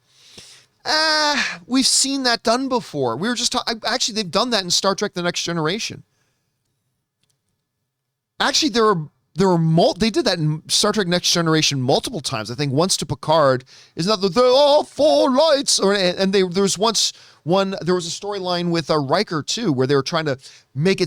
We've seen that done before. We were just actually, they've done that in Star Trek The Next Generation. Actually, there are they did that in Star Trek Next Generation multiple times. I think once to Picard, isn't that they're all four lights? There was a storyline with Riker too, where they were trying to make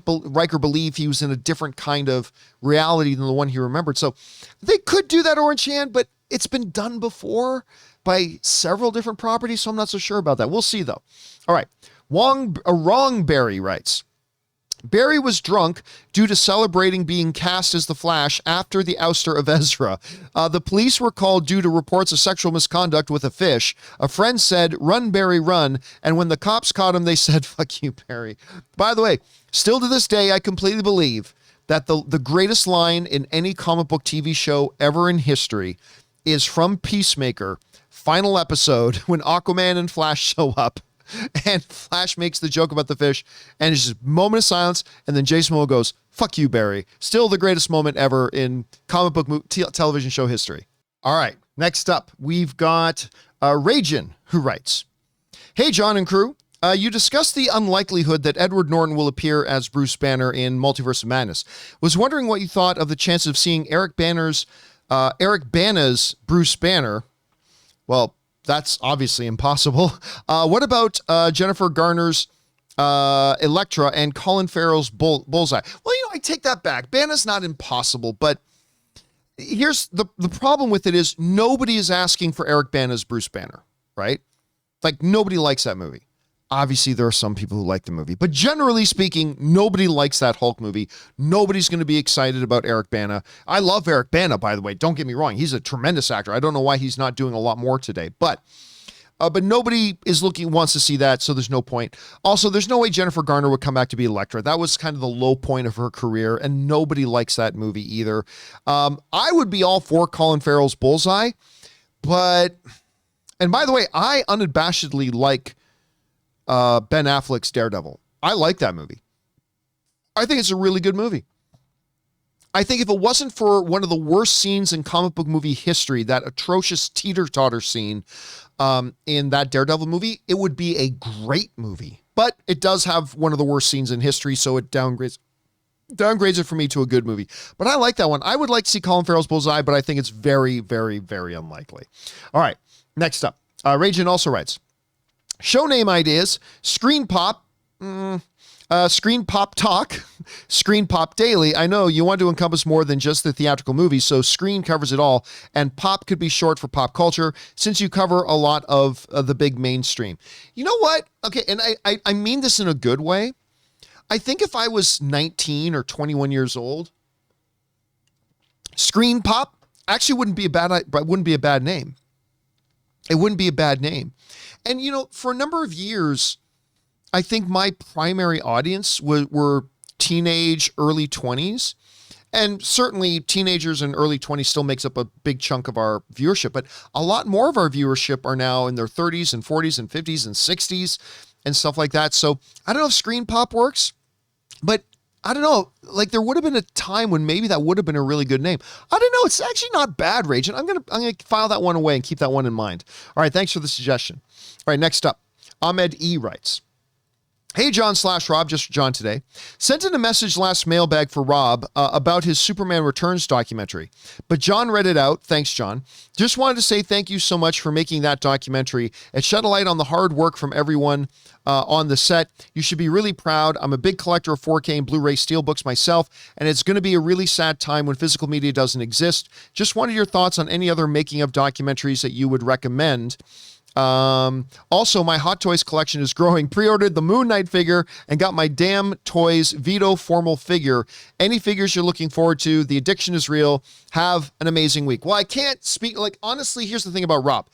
Riker believe he was in a different kind of reality than the one he remembered. So they could do that Orange Hand, but it's been done before by several different properties, so I'm not so sure about that. We'll see though. All right. Wrong Barry writes, Barry was drunk due to celebrating being cast as the Flash after the ouster of Ezra. The police were called due to reports of sexual misconduct with a fish. A friend said, "Run, Barry, run." And when the cops caught him, they said, "Fuck you, Barry." By the way, still to this day, I completely believe that the greatest line in any comic book TV show ever in history is from Peacemaker, final episode, when Aquaman and Flash show up. And Flash makes the joke about the fish, and it's just a moment of silence, and then Jason Momoa goes, "Fuck you, Barry." Still the greatest moment ever in comic book television show history. All right, next up, we've got Ragin, who writes, "Hey, John and crew. You discussed the unlikelihood that Edward Norton will appear as Bruce Banner in Multiverse of Madness. Was wondering what you thought of the chances of seeing Eric Bana's Bruce Banner. Well, that's obviously impossible. What about Jennifer Garner's Elektra and Colin Farrell's Bullseye? Well, I take that back. Banner's not impossible, but here's the problem with it is nobody is asking for Eric Bana's Bruce Banner, right? Like, nobody likes that movie. Obviously, there are some people who like the movie, but generally speaking, nobody likes that Hulk movie. Nobody's going to be excited about Eric Bana. I love Eric Bana, by the way. Don't get me wrong. He's a tremendous actor. I don't know why he's not doing a lot more today, but nobody wants to see that, so there's no point. Also, there's no way Jennifer Garner would come back to be Elektra. That was kind of the low point of her career, and nobody likes that movie either. I would be all for Colin Farrell's Bullseye, and by the way, I unabashedly like Ben Affleck's Daredevil. I like that movie. I think it's a really good movie. I think if it wasn't for one of the worst scenes in comic book movie history, that atrocious teeter-totter scene in that Daredevil movie, it would be a great movie. But it does have one of the worst scenes in history, so it downgrades it for me to a good movie. But I like that one. I would like to see Colin Farrell's Bullseye, but I think it's very, very, very unlikely. All right, next up. Ragin also writes, "Show name ideas, Screen Pop, Screen Pop Talk, Screen Pop Daily. I know you want to encompass more than just the theatrical movie, so Screen covers it all, and pop could be short for pop culture, since you cover a lot of the big mainstream." You know what? Okay, and I mean this in a good way. I think if I was 19 or 21 years old, Screen Pop actually wouldn't be a bad name. It wouldn't be a bad name. And, for a number of years, I think my primary audience were teenage, early 20s. And certainly teenagers and early 20s still makes up a big chunk of our viewership. But a lot more of our viewership are now in their 30s and 40s and 50s and 60s and stuff like that. So I don't know if Screen Pop works, but I don't know. Like, there would have been a time when maybe that would have been a really good name. I don't know. It's actually not bad, Ragin. I'm gonna file that one away and keep that one in mind. All right, thanks for the suggestion. All right, next up, Ahmed E writes, "Hey, John/Rob, just for John today. Sent in a message last mailbag for Rob about his Superman Returns documentary, but John read it out. Thanks, John. Just wanted to say thank you so much for making that documentary. It shed a light on the hard work from everyone on the set. You should be really proud. I'm a big collector of 4K and Blu-ray steelbooks myself, and it's going to be a really sad time when physical media doesn't exist. Just wanted your thoughts on any other making of documentaries that you would recommend. Also, my Hot Toys collection is growing. Pre-ordered the Moon Knight figure and got my Damn Toys Vito formal figure. Any figures you're looking forward to? The addiction is real. Have an amazing week." Well, I can't speak, honestly, here's the thing about Rob.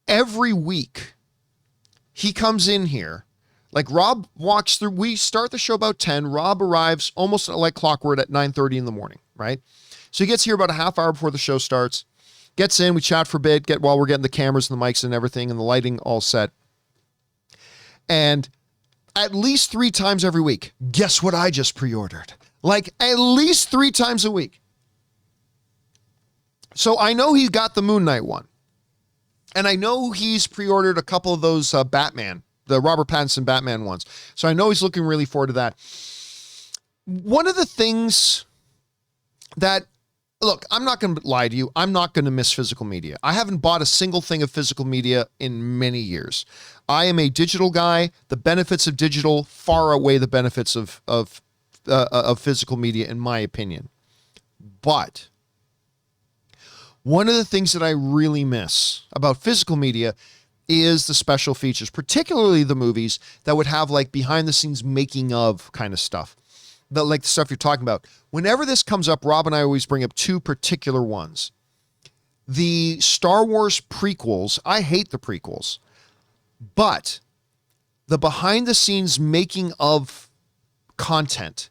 Every week he comes in here, Rob walks through, we start the show about 10. Rob arrives almost like clockwork at 9:30 in the morning, right? So he gets here about a half hour before the show starts. Gets in, we chat for a bit, while we're getting the cameras and the mics and everything and the lighting all set. And at least 3 times every week, guess what I just pre-ordered? At least 3 times a week. So I know he's got the Moon Knight one. And I know he's pre-ordered a couple of those Batman, the Robert Pattinson Batman ones. So I know he's looking really forward to that. One of the things that, look, I'm not going to lie to you. I'm not going to miss physical media. I haven't bought a single thing of physical media in many years. I am a digital guy. The benefits of digital far outweigh the benefits of physical media, in my opinion. But one of the things that I really miss about physical media is the special features, particularly the movies that would have like behind the scenes making of kind of stuff. Like the stuff you're talking about. Whenever this comes up, Rob and I always bring up two particular ones. The Star Wars prequels, I hate the prequels, but the behind the scenes making of content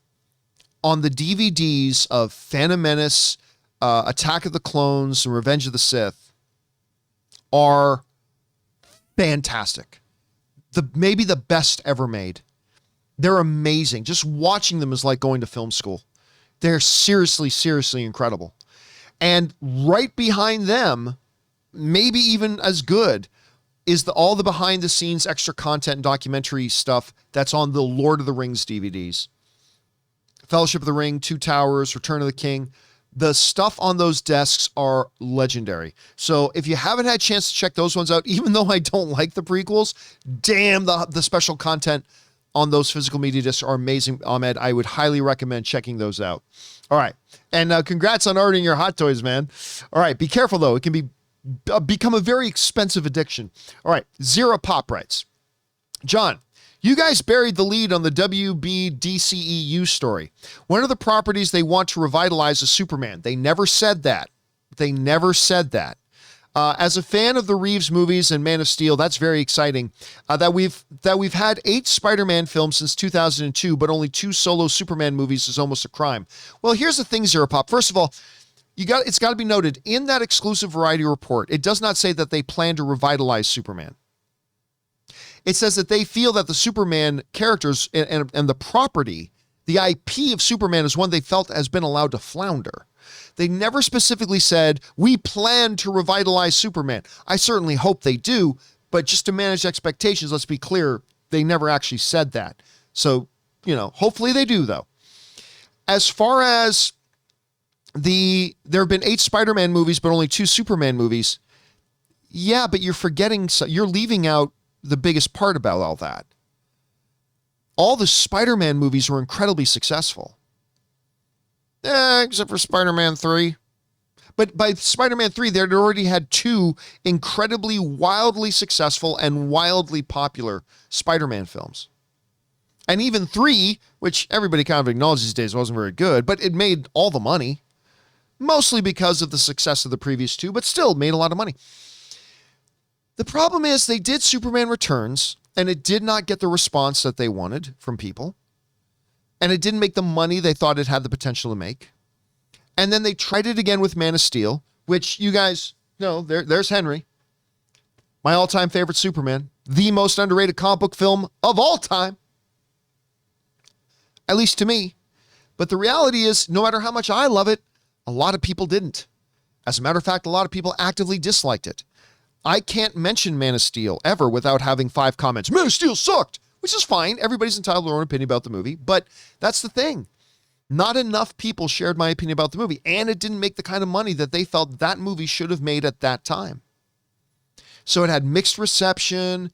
on the DVDs of Phantom Menace, Attack of the Clones, and Revenge of the Sith are fantastic. Maybe the best ever made. They're amazing. Just watching them is like going to film school. They're seriously, seriously incredible. And right behind them, maybe even as good, is all the behind the scenes extra content and documentary stuff that's on the Lord of the Rings DVDs. Fellowship of the Ring, Two Towers, Return of the King. The stuff on those desks are legendary. So if you haven't had a chance to check those ones out, even though I don't like the prequels, damn, the special content on those physical media discs are amazing, Ahmed. I would highly recommend checking those out. All right. And congrats on ordering your Hot Toys, man. All right. Be careful, though. It can become a very expensive addiction. All right. Zero Pop writes, John, you guys buried the lead on the WBDCEU story. One of the properties they want to revitalize is Superman. They never said that. They never said that. As a fan of the Reeves movies and Man of Steel, that's very exciting. That we've had 8 Spider-Man films since 2002, but only 2 solo Superman movies is almost a crime. Well, here's the thing, Zero Pop. First of all, it's got to be noted, in that exclusive Variety report, it does not say that they plan to revitalize Superman. It says that they feel that the Superman characters and the property, the IP of Superman, is one they felt has been allowed to flounder. They never specifically said, we plan to revitalize Superman. I certainly hope they do, but just to manage expectations, let's be clear, they never actually said that. So, hopefully they do, though. As far as there have been 8 Spider-Man movies, but only 2 Superman movies. Yeah, but you're leaving out the biggest part about all that. All the Spider-Man movies were incredibly successful. Except for Spider-Man 3. But by Spider-Man 3, they'd already had 2 incredibly, wildly successful and wildly popular Spider-Man films. And even 3, which everybody kind of acknowledges these days wasn't very good, but it made all the money. Mostly because of the success of the previous 2, but still made a lot of money. The problem is they did Superman Returns, and it did not get the response that they wanted from people. And it didn't make the money they thought it had the potential to make. And then they tried it again with Man of Steel, which you guys know, there's Henry. My all-time favorite Superman. The most underrated comic book film of all time. At least to me. But the reality is, no matter how much I love it, a lot of people didn't. As a matter of fact, a lot of people actively disliked it. I can't mention Man of Steel ever without having 5 comments. Man of Steel sucked! Which is fine. Everybody's entitled to their own opinion about the movie. But that's the thing. Not enough people shared my opinion about the movie. And it didn't make the kind of money that they felt that movie should have made at that time. So it had mixed reception,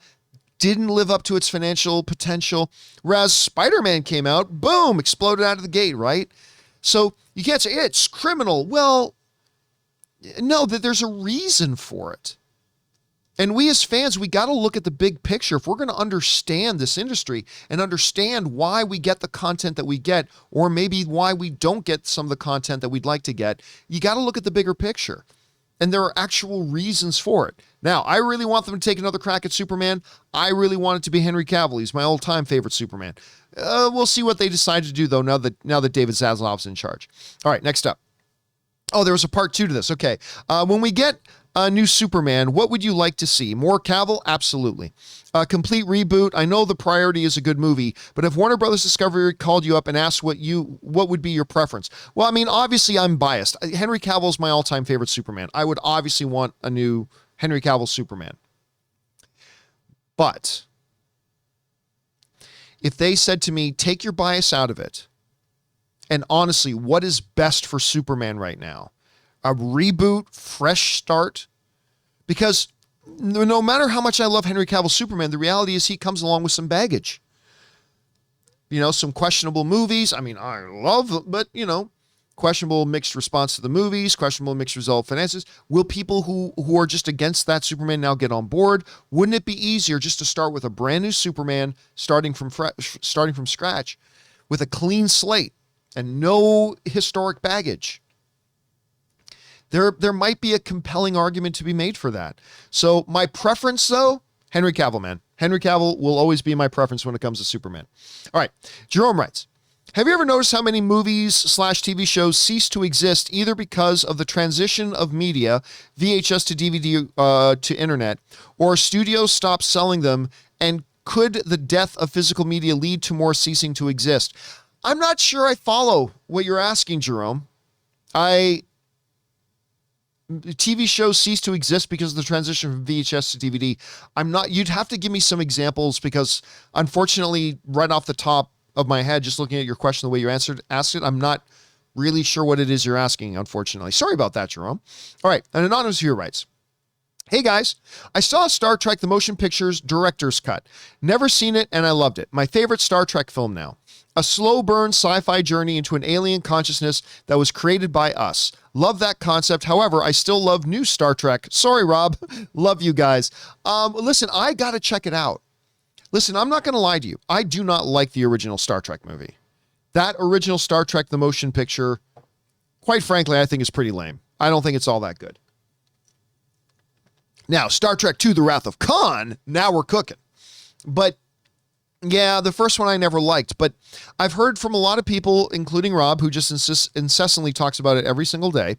didn't live up to its financial potential. Whereas Spider-Man came out, boom, exploded out of the gate, right? So you can't say it's criminal. Well, no, that there's a reason for it. And we as fans, we got to look at the big picture. If we're going to understand this industry and understand why we get the content that we get, or maybe why we don't get some of the content that we'd like to get, you got to look at the bigger picture. And there are actual reasons for it. Now, I really want them to take another crack at Superman. I really want it to be Henry Cavill. He's my all-time favorite Superman. We'll see what they decide to do, though, now that David Zaslav's in charge. All right, next up. Oh, there was a part 2 to this. Okay. When we get a new Superman, what would you like to see? More Cavill? Absolutely. A complete reboot. I know the priority is a good movie, but if Warner Brothers Discovery called you up and asked what would be your preference? Well, I mean, obviously I'm biased. Henry Cavill is my all-time favorite Superman. I would obviously want a new Henry Cavill Superman. But if they said to me, take your bias out of it And honestly, what is best for Superman right now? A reboot, fresh start? Because no matter how much I love Henry Cavill's Superman, the reality is he comes along with some baggage. You know, some questionable movies. I mean, I love, but, you know, questionable mixed response to the movies, questionable mixed result finances. Will people who are just against that Superman now get on board? Wouldn't it be easier just to start with a brand new Superman, starting from scratch, with a clean slate and no historic baggage? There might be a compelling argument to be made for that. So my preference, though, Henry Cavill, man. Henry Cavill will always be my preference when it comes to Superman. All right, Jerome writes, have you ever noticed how many movies/TV shows cease to exist either because of the transition of media, VHS to DVD to internet, or studios stop selling them? And could the death of physical media lead to more ceasing to exist? I'm not sure I follow what you're asking, Jerome. TV shows cease to exist because of the transition from VHS to DVD. You'd have to give me some examples because unfortunately, right off the top of my head, just looking at your question, the way you asked it, I'm not really sure what it is you're asking, unfortunately. Sorry about that, Jerome. All right, an anonymous viewer writes, hey guys, I saw Star Trek The Motion Picture's director's cut. Never seen it and I loved it. My favorite Star Trek film now. A slow burn sci-fi journey into an alien consciousness that was created by us. Love that concept. However, I still love new Star Trek. Sorry, Rob. Love you guys. Listen, I got to check it out. Listen, I'm not going to lie to you. I do not like the original Star Trek movie. That original Star Trek The Motion Picture, quite frankly, I think is pretty lame. I don't think it's all that good. Now, Star Trek II, The Wrath of Khan, now we're cooking. But yeah, the first one I never liked, but I've heard from a lot of people, including Rob, who just incessantly talks about it every single day,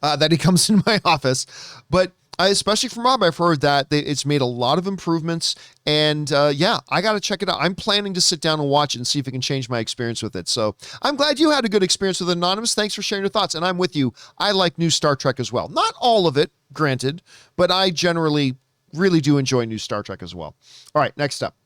that he comes in my office. But especially from Rob, I've heard that it's made a lot of improvements. And yeah, I got to check it out. I'm planning to sit down and watch it and see if it can change my experience with it. So I'm glad you had a good experience with Anonymous. Thanks for sharing your thoughts. And I'm with you. I like new Star Trek as well. Not all of it, granted, but I generally really do enjoy new Star Trek as well. All right, next up.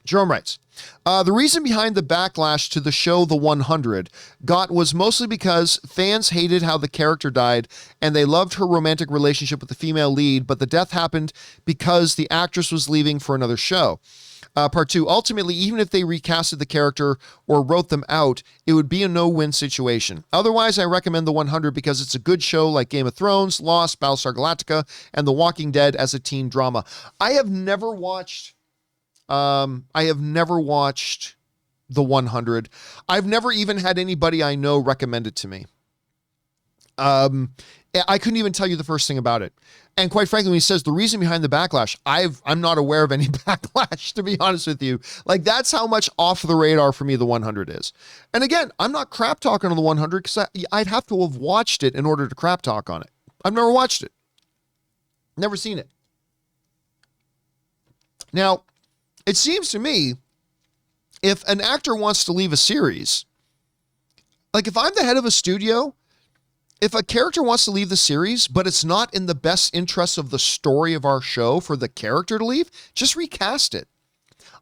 Jerome writes, the reason behind the backlash to the show The 100 was mostly because fans hated how the character died and they loved her romantic relationship with the female lead, but the death happened because the actress was leaving for another show. Part 2, ultimately, even if they recasted the character or wrote them out, it would be a no-win situation. Otherwise, I recommend The 100 because it's a good show like Game of Thrones, Lost, Battlestar Galactica, and The Walking Dead as a teen drama. I have never watched The 100. I've never even had anybody I know recommend it to me. I couldn't even tell you the first thing about it. And quite frankly, when he says the reason behind the backlash, I'm not aware of any backlash, to be honest with you. Like, that's how much off the radar for me The 100 is. And again, I'm not crap talking on The 100 because I'd have to have watched it in order to crap talk on it. I've never watched it. Never seen it. Now, it seems to me, if an actor wants to leave a series, like if I'm the head of a studio, if a character wants to leave the series, but it's not in the best interest of the story of our show for the character to leave, just recast it.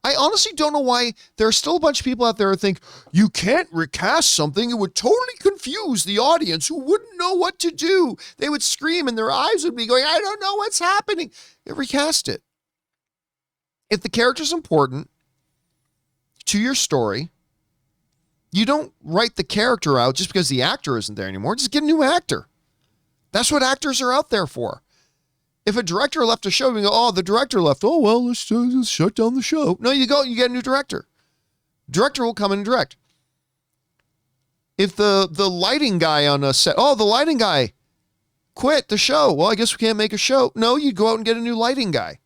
I honestly don't know why there are still a bunch of people out there who think you can't recast something. It would totally confuse the audience who wouldn't know what to do. They would scream and their eyes would be going, I don't know what's happening. Yeah, recast it. If the character's important to your story, you don't write the character out just because the actor isn't there anymore. Just get a new actor. That's what actors are out there for. If a director left a show, we go, oh, the director left. Oh, well, let's shut down the show. No, you get a new director. Director will come in and direct. If the lighting guy on a set, the lighting guy quit the show. Well, I guess we can't make a show. No, you go out and get a new lighting guy.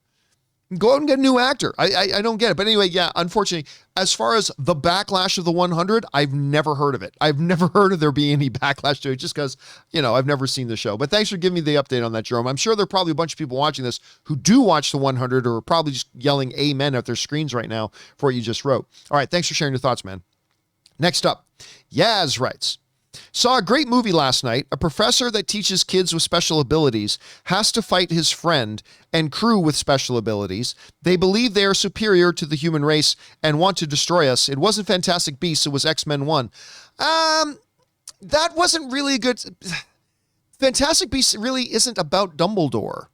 Go out and get a new actor. I don't get it. But anyway, yeah, unfortunately, as far as the backlash of the 100, I've never heard of it. I've never heard of there being any backlash to it just because, I've never seen the show. But thanks for giving me the update on that, Jerome. I'm sure there are probably a bunch of people watching this who do watch the 100 or are probably just yelling amen at their screens right now for what you just wrote. All right, thanks for sharing your thoughts, man. Next up, Yaz writes, saw a great movie last night. A professor that teaches kids with special abilities has to fight his friend and crew with special abilities. They believe they are superior to the human race and want to destroy us. It wasn't Fantastic Beasts, it was X-Men 1. That wasn't really a good. Fantastic Beasts really isn't about Dumbledore.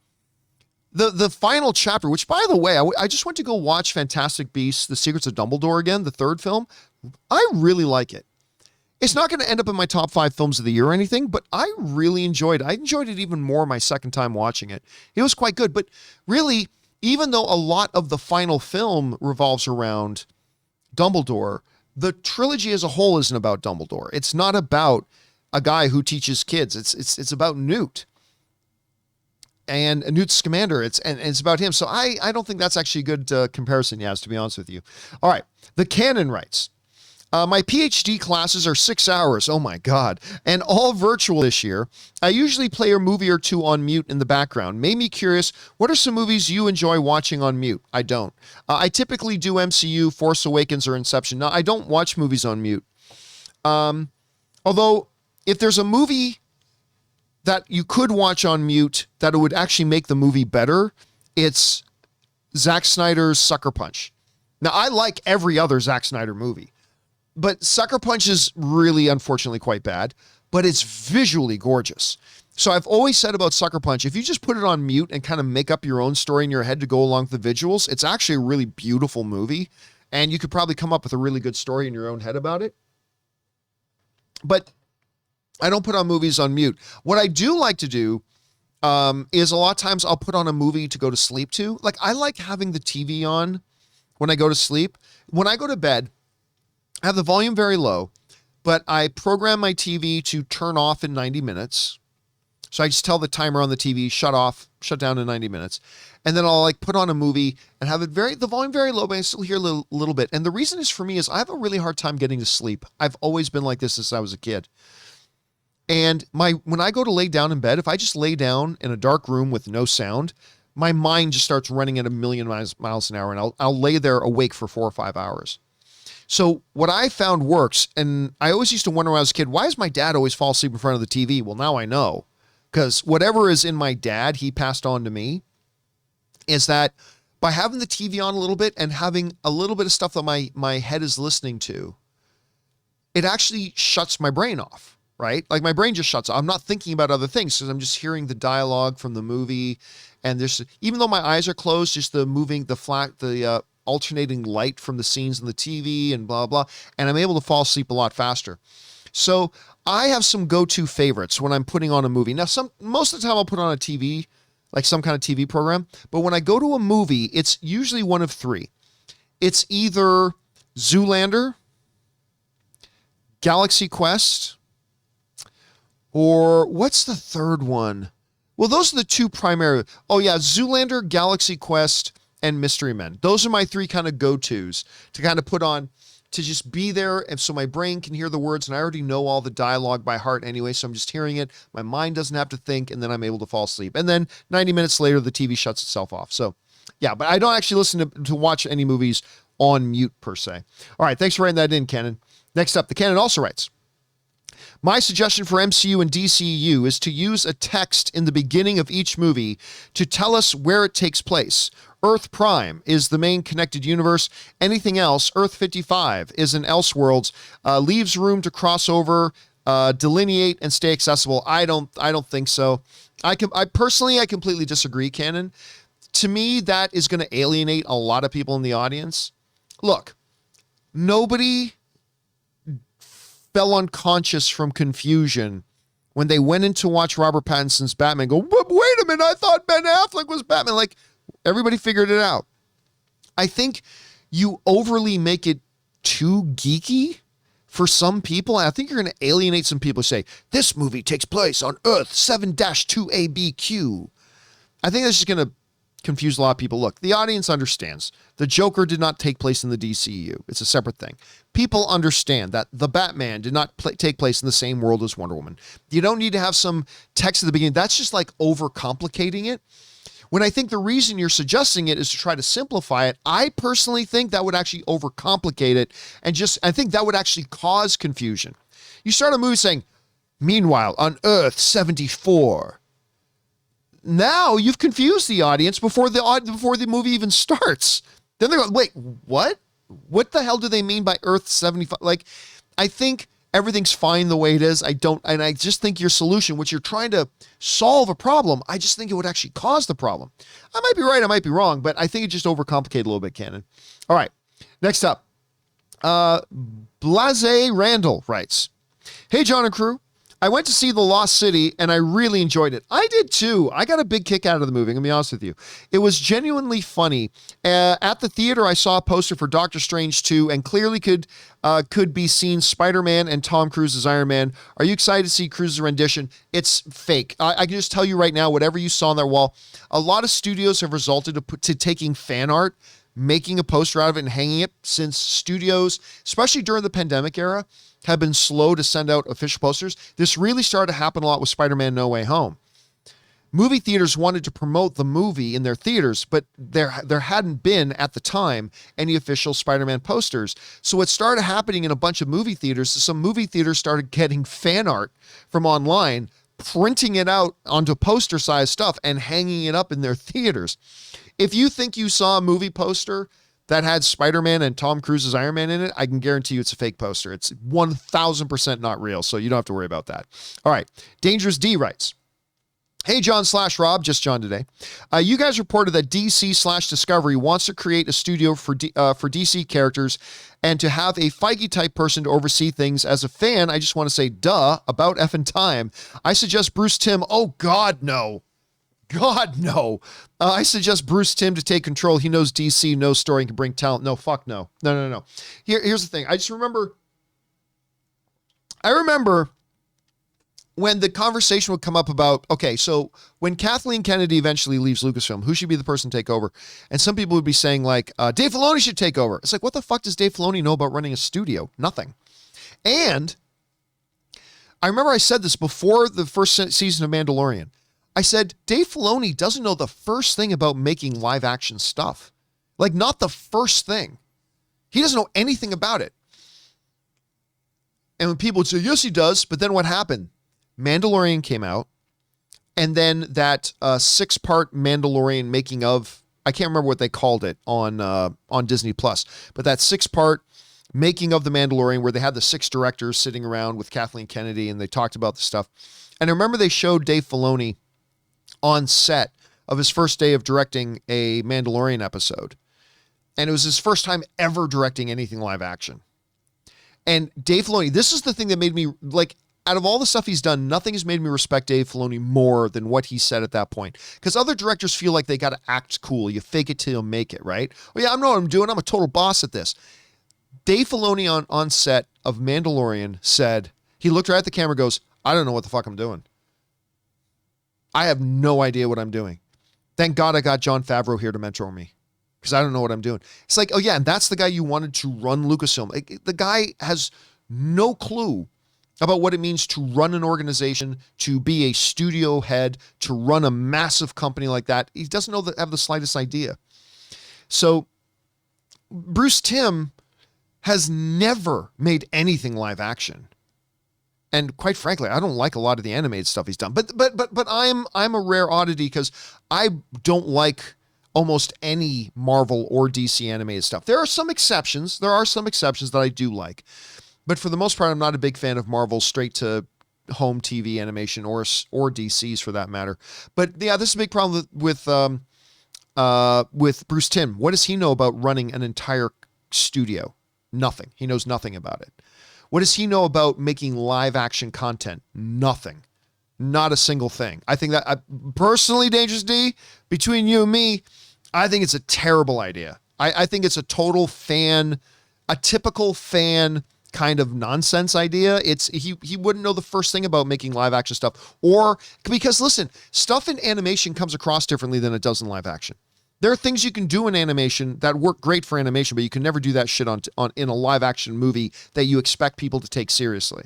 The final chapter, which by the way, I just went to go watch Fantastic Beasts: The Secrets of Dumbledore again, the third film. I really like it. It's not going to end up in my top 5 films of the year or anything, but I really enjoyed it. I enjoyed it even more my second time watching it. It was quite good, but really, even though a lot of the final film revolves around Dumbledore, the trilogy as a whole isn't about Dumbledore. It's not about a guy who teaches kids. It's about Newt and Newt Scamander. It's about him. So I don't think that's actually a good comparison, Yaz, to be honest with you. All right. The Canon writes, my PhD classes are 6 hours. Oh my God. And all virtual this year. I usually play a movie or two on mute in the background. Made me curious. What are some movies you enjoy watching on mute? I don't. I typically do MCU, Force Awakens, or Inception. Now, I don't watch movies on mute. Although if there's a movie that you could watch on mute that it would actually make the movie better, it's Zack Snyder's Sucker Punch. Now, I like every other Zack Snyder movie, but Sucker Punch is really, unfortunately, quite bad, but it's visually gorgeous. So I've always said about Sucker Punch, if you just put it on mute and kind of make up your own story in your head to go along with the visuals, it's actually a really beautiful movie, and you could probably come up with a really good story in your own head about it. But I don't put on movies on mute. What I do like to do is a lot of times I'll put on a movie to go to sleep to. Like, I like having the TV on when I go to sleep. When I go to bed, I have the volume very low, but I program my TV to turn off in 90 minutes. So I just tell the timer on the TV, shut down in 90 minutes. And then I'll like put on a movie and have the volume very low, but I still hear a little bit. And the reason is for me is I have a really hard time getting to sleep. I've always been like this since I was a kid. And when I go to lay down in bed, if I just lay down in a dark room with no sound, my mind just starts running at 1,000,000 miles an hour, and I'll lay there awake for 4 or 5 hours. So what I found works, and I always used to wonder when I was a kid, why does my dad always fall asleep in front of the TV? Well, now I know, because whatever is in my dad, he passed on to me, is that by having the TV on a little bit and having a little bit of stuff that my head is listening to, it actually shuts my brain off. Right? Like my brain just shuts off. I'm not thinking about other things because I'm just hearing the dialogue from the movie. And even though my eyes are closed, just the alternating light from the scenes on the TV and blah, blah. And I'm able to fall asleep a lot faster. So I have some go-to favorites when I'm putting on a movie. Now, most of the time I'll put on a TV, like some kind of TV program. But when I go to a movie, it's usually one of 3. It's either Zoolander, Galaxy Quest, or what's the third one? Well, those are the 2 primary. Oh yeah, Zoolander, Galaxy Quest, and Mystery Men. Those are my 3 kind of go-tos to kind of put on, to just be there, and so my brain can hear the words, and I already know all the dialogue by heart anyway, so I'm just hearing it. My mind doesn't have to think, and then I'm able to fall asleep. And then 90 minutes later, the TV shuts itself off. So yeah, but I don't actually listen to watch any movies on mute per se. All right, thanks for writing that in, Canon. Next up, the Canon also writes, my suggestion for MCU and DCU is to use a text in the beginning of each movie to tell us where it takes place. Earth Prime is the main connected universe. Anything else, Earth 55 is an Elseworlds, leaves room to cross over, delineate, and stay accessible. I don't think so. I completely disagree, Canon. To me, that is going to alienate a lot of people in the audience. Look, nobody fell unconscious from confusion when they went in to watch Robert Pattinson's Batman, go, but wait a minute, I thought Ben Affleck was Batman. Like, everybody figured it out. I think you overly make it too geeky for some people. I think you're going to alienate some people who say, this movie takes place on Earth 7-2ABQ. I think that's just going to confuse a lot of people. Look, the audience understands. The Joker did not take place in the DCU. It's a separate thing. People understand that the Batman did not take place in the same world as Wonder Woman. You don't need to have some text at the beginning. That's just like overcomplicating it. When I think the reason you're suggesting it is to try to simplify it, I personally think that would actually overcomplicate it, and I think that would actually cause confusion. You start a movie saying, meanwhile, on Earth 74. Now you've confused the audience before the movie even starts. Then they're going, wait, what? What the hell do they mean by Earth 75? Like, I think everything's fine the way it is. And I just think your solution, which you're trying to solve a problem, I just think it would actually cause the problem. I might be right, I might be wrong, but I think it just overcomplicated a little bit, Cannon. All right, next up. Blase Randall writes, "Hey, John and crew. I went to see The Lost City and I really enjoyed it." I did too. I got a big kick out of the movie, I'm gonna be honest with you. It was genuinely funny. At the theater, I saw a poster for Doctor Strange 2 and clearly could be seen Spider-Man and Tom Cruise as Iron Man. Are you excited to see Cruise's rendition? It's fake. I can just tell you right now, whatever you saw on their wall, a lot of studios have resorted to taking fan art, making a poster out of it and hanging it, since studios, especially during the pandemic era, have been slow to send out official posters. This really started to happen a lot with Spider-Man No Way Home. Movie theaters wanted to promote the movie in their theaters, but there hadn't been, at the time, any official Spider-Man posters. So what started happening in a bunch of movie theaters is some movie theaters started getting fan art from online, printing it out onto poster-sized stuff, and hanging it up in their theaters. If you think you saw a movie poster that had Spider-Man and Tom Cruise's Iron Man in it, I can guarantee you it's a fake poster. It's 1,000% not real, so you don't have to worry about that. All right, Dangerous D writes, "Hey, John/Rob, just John today. You guys reported that DC/Discovery wants to create a studio for DC characters and to have a Feige-type person to oversee things. As a fan, I just want to say, duh, about effing time. I suggest Bruce Timm." Oh, God, no. God, no. I suggest Bruce Timm to take control. He knows DC, knows story, and can bring talent. No, fuck no. No. Here's the thing. I remember when the conversation would come up about, okay, so when Kathleen Kennedy eventually leaves Lucasfilm, who should be the person to take over? And some people would be saying like, Dave Filoni should take over. It's like, what the fuck does Dave Filoni know about running a studio? Nothing. And I remember I said this before the first season of Mandalorian. I said, Dave Filoni doesn't know the first thing about making live action stuff. Like, not the first thing. He doesn't know anything about it. And when people would say, yes, he does. But then what happened? Mandalorian came out. And then that 6-part Mandalorian making of, I can't remember what they called it on Disney Plus, but that 6-part making of the Mandalorian where they had the 6 directors sitting around with Kathleen Kennedy and they talked about the stuff. And I remember they showed Dave Filoni on set of his first day of directing a Mandalorian episode. And it was his first time ever directing anything live action. And Dave Filoni, this is the thing that made me, like, out of all the stuff he's done, nothing has made me respect Dave Filoni more than what he said at that point. Because other directors feel like they got to act cool. You fake it till you make it, right? Oh yeah, I know what I'm doing. I'm a total boss at this. Dave Filoni on set of Mandalorian said, he looked right at the camera and goes, I don't know what the fuck I'm doing. I have no idea what I'm doing. Thank God I got Jon Favreau here to mentor me because I don't know what I'm doing. It's like, oh yeah, and that's the guy you wanted to run Lucasfilm. The guy has no clue about what it means to run an organization, to be a studio head, to run a massive company like that. He doesn't have the slightest idea. So Bruce Timm has never made anything live action. And quite frankly, I don't like a lot of the animated stuff he's done. But I'm a rare oddity because I don't like almost any Marvel or DC animated stuff. There are some exceptions. That I do like. But for the most part, I'm not a big fan of Marvel's straight to home TV animation or DC's for that matter. But yeah, this is a big problem with Bruce Timm. What does he know about running an entire studio? Nothing. He knows nothing about it. What does he know about making live action content? Nothing. Not a single thing. I think that, personally, Dangerous D, between you and me, I think it's a terrible idea. I think it's a typical fan kind of nonsense idea. He wouldn't know the first thing about making live action stuff. Or, because listen, stuff in animation comes across differently than it does in live action. There are things you can do in animation that work great for animation, but you can never do that shit in a live action movie that you expect people to take seriously.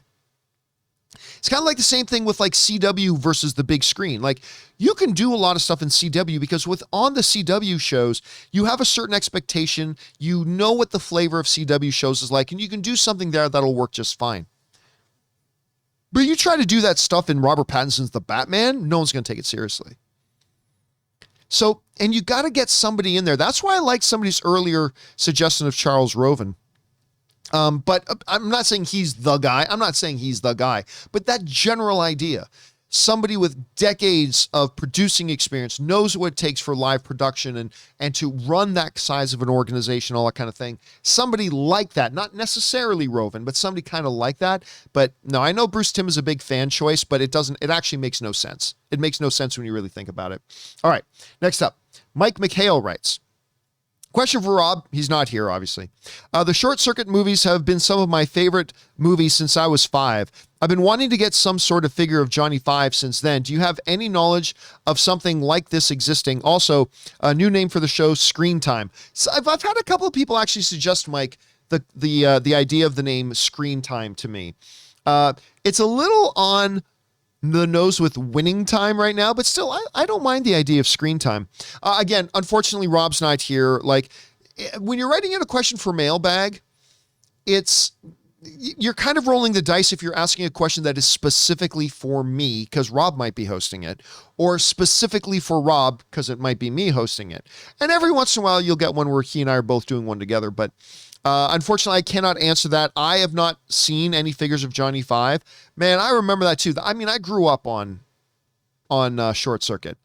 It's kind of like the same thing with like CW versus the big screen. Like, you can do a lot of stuff in CW because on the CW shows, you have a certain expectation. You know what the flavor of CW shows is like, and you can do something there that'll work just fine. But you try to do that stuff in Robert Pattinson's The Batman, no one's going to take it seriously. So, and you got to get somebody in there. That's why I like somebody's earlier suggestion of Charles Roven. But I'm not saying he's the guy. I'm not saying he's the guy, but that general idea, somebody with decades of producing experience, knows what it takes for live production and to run that size of an organization, all that kind of thing. Somebody like that, not necessarily Roven, but somebody kind of like that. But no, I know Bruce Timm is a big fan choice, but it actually makes no sense. It makes no sense when you really think about it. All right, next up, Mike McHale writes, question for Rob. He's not here, obviously. The Short Circuit movies have been some of my favorite movies since I was 5. I've been wanting to get some sort of figure of Johnny 5 since then. Do you have any knowledge of something like this existing? Also, a new name for the show, Screen Time. So I've had a couple of people actually suggest, Mike, the idea of the name Screen Time to me. It's a little on the nose with Winning Time right now, but still, I don't mind the idea of Screen Time. Again, unfortunately, Rob's not here. Like, when you're writing in a question for Mailbag, you're kind of rolling the dice if you're asking a question that is specifically for me, because Rob might be hosting it, or specifically for Rob, because it might be me hosting it. And every once in a while, you'll get one where he and I are both doing one together, but unfortunately, I cannot answer that. I have not seen any figures of Johnny 5. Man, I remember that too. I mean, I grew up on Short Circuit.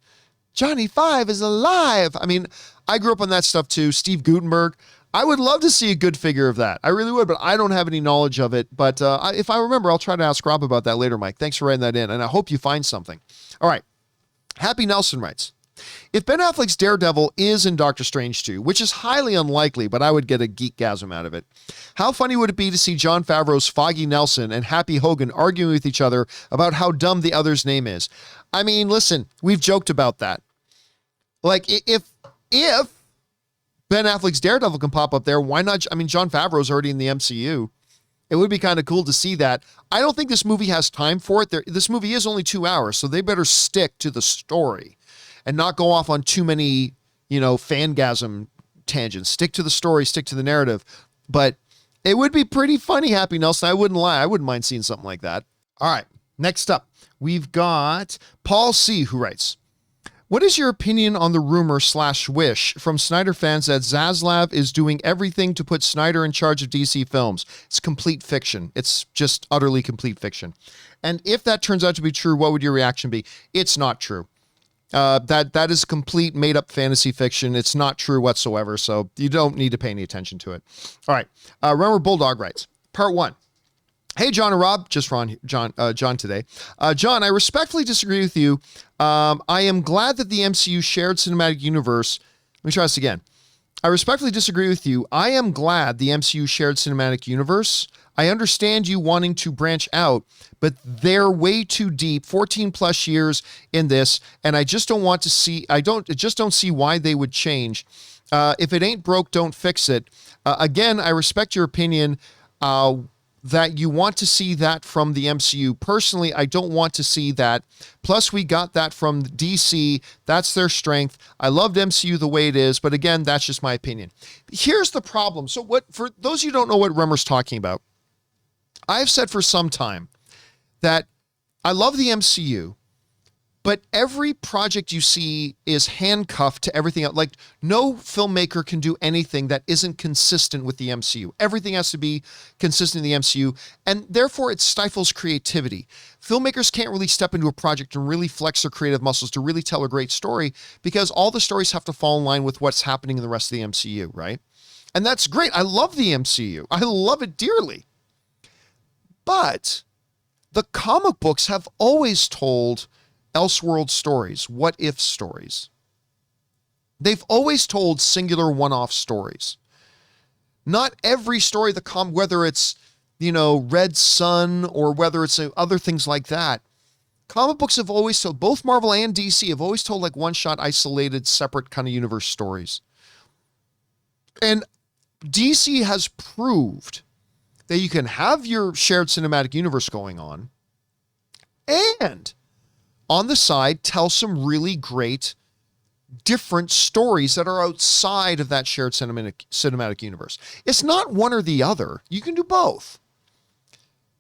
Johnny 5 is alive. I mean, I grew up on that stuff too. Steve Gutenberg. I would love to see a good figure of that. I really would, but I don't have any knowledge of it. But if I remember, I'll try to ask Rob about that later, Mike. Thanks for writing that in, and I hope you find something. All right. Happy Nelson writes, if Ben Affleck's Daredevil is in Doctor Strange 2, which is highly unlikely, but I would get a geekgasm out of it, how funny would it be to see Jon Favreau's Foggy Nelson and Happy Hogan arguing with each other about how dumb the other's name is? I mean, listen, we've joked about that. Like, if Ben Affleck's Daredevil can pop up there, why not? I mean, Jon Favreau's already in the MCU. It would be kind of cool to see that. I don't think this movie has time for it. This movie is only 2 hours, so they better stick to the story and not go off on too many, fangasm tangents. Stick to the story, stick to the narrative. But it would be pretty funny, Happy Nelson. I wouldn't lie. I wouldn't mind seeing something like that. All right, next up, we've got Paul C., who writes, what is your opinion on the rumor/wish from Snyder fans that Zaslav is doing everything to put Snyder in charge of DC films? It's complete fiction. It's just utterly complete fiction. And if that turns out to be true, what would your reaction be? It's not true. That is complete made-up fantasy fiction. It's not true whatsoever, so you don't need to pay any attention to it. All right. Remember Bulldog writes, Part 1. Hey, John and Rob, just John today. John, I respectfully disagree with you. I am glad that the MCU shared cinematic universe. Let me try this again. I respectfully disagree with you. I am glad the MCU shared cinematic universe. I understand you wanting to branch out, but they're way too deep, 14 plus years in this, and I just don't see why they would change. If it ain't broke, don't fix it. Again, I respect your opinion, that you want to see that from the MCU. Personally, I don't want to see that. Plus, we got that from DC. That's their strength. I loved MCU the way it is, but again, that's just my opinion. Here's the problem. So for those of you who don't know what Remmer's talking about, I've said for some time that I love the MCU, but every project you see is handcuffed to everything else. Like, no filmmaker can do anything that isn't consistent with the MCU. Everything has to be consistent in the MCU, and therefore it stifles creativity. Filmmakers can't really step into a project and really flex their creative muscles to really tell a great story, because all the stories have to fall in line with what's happening in the rest of the MCU, right? And that's great. I love the MCU. I love it dearly. But the comic books have always told Elseworld stories, what-if stories. They've always told singular one-off stories. Not every story, whether it's, Red Sun or whether it's other things like that. Comic books have always told, both Marvel and DC have always told like one-shot, isolated, separate kind of universe stories. And DC has proved that you can have your shared cinematic universe going on and on the side, tell some really great, different stories that are outside of that shared cinematic universe. It's not one or the other. You can do both.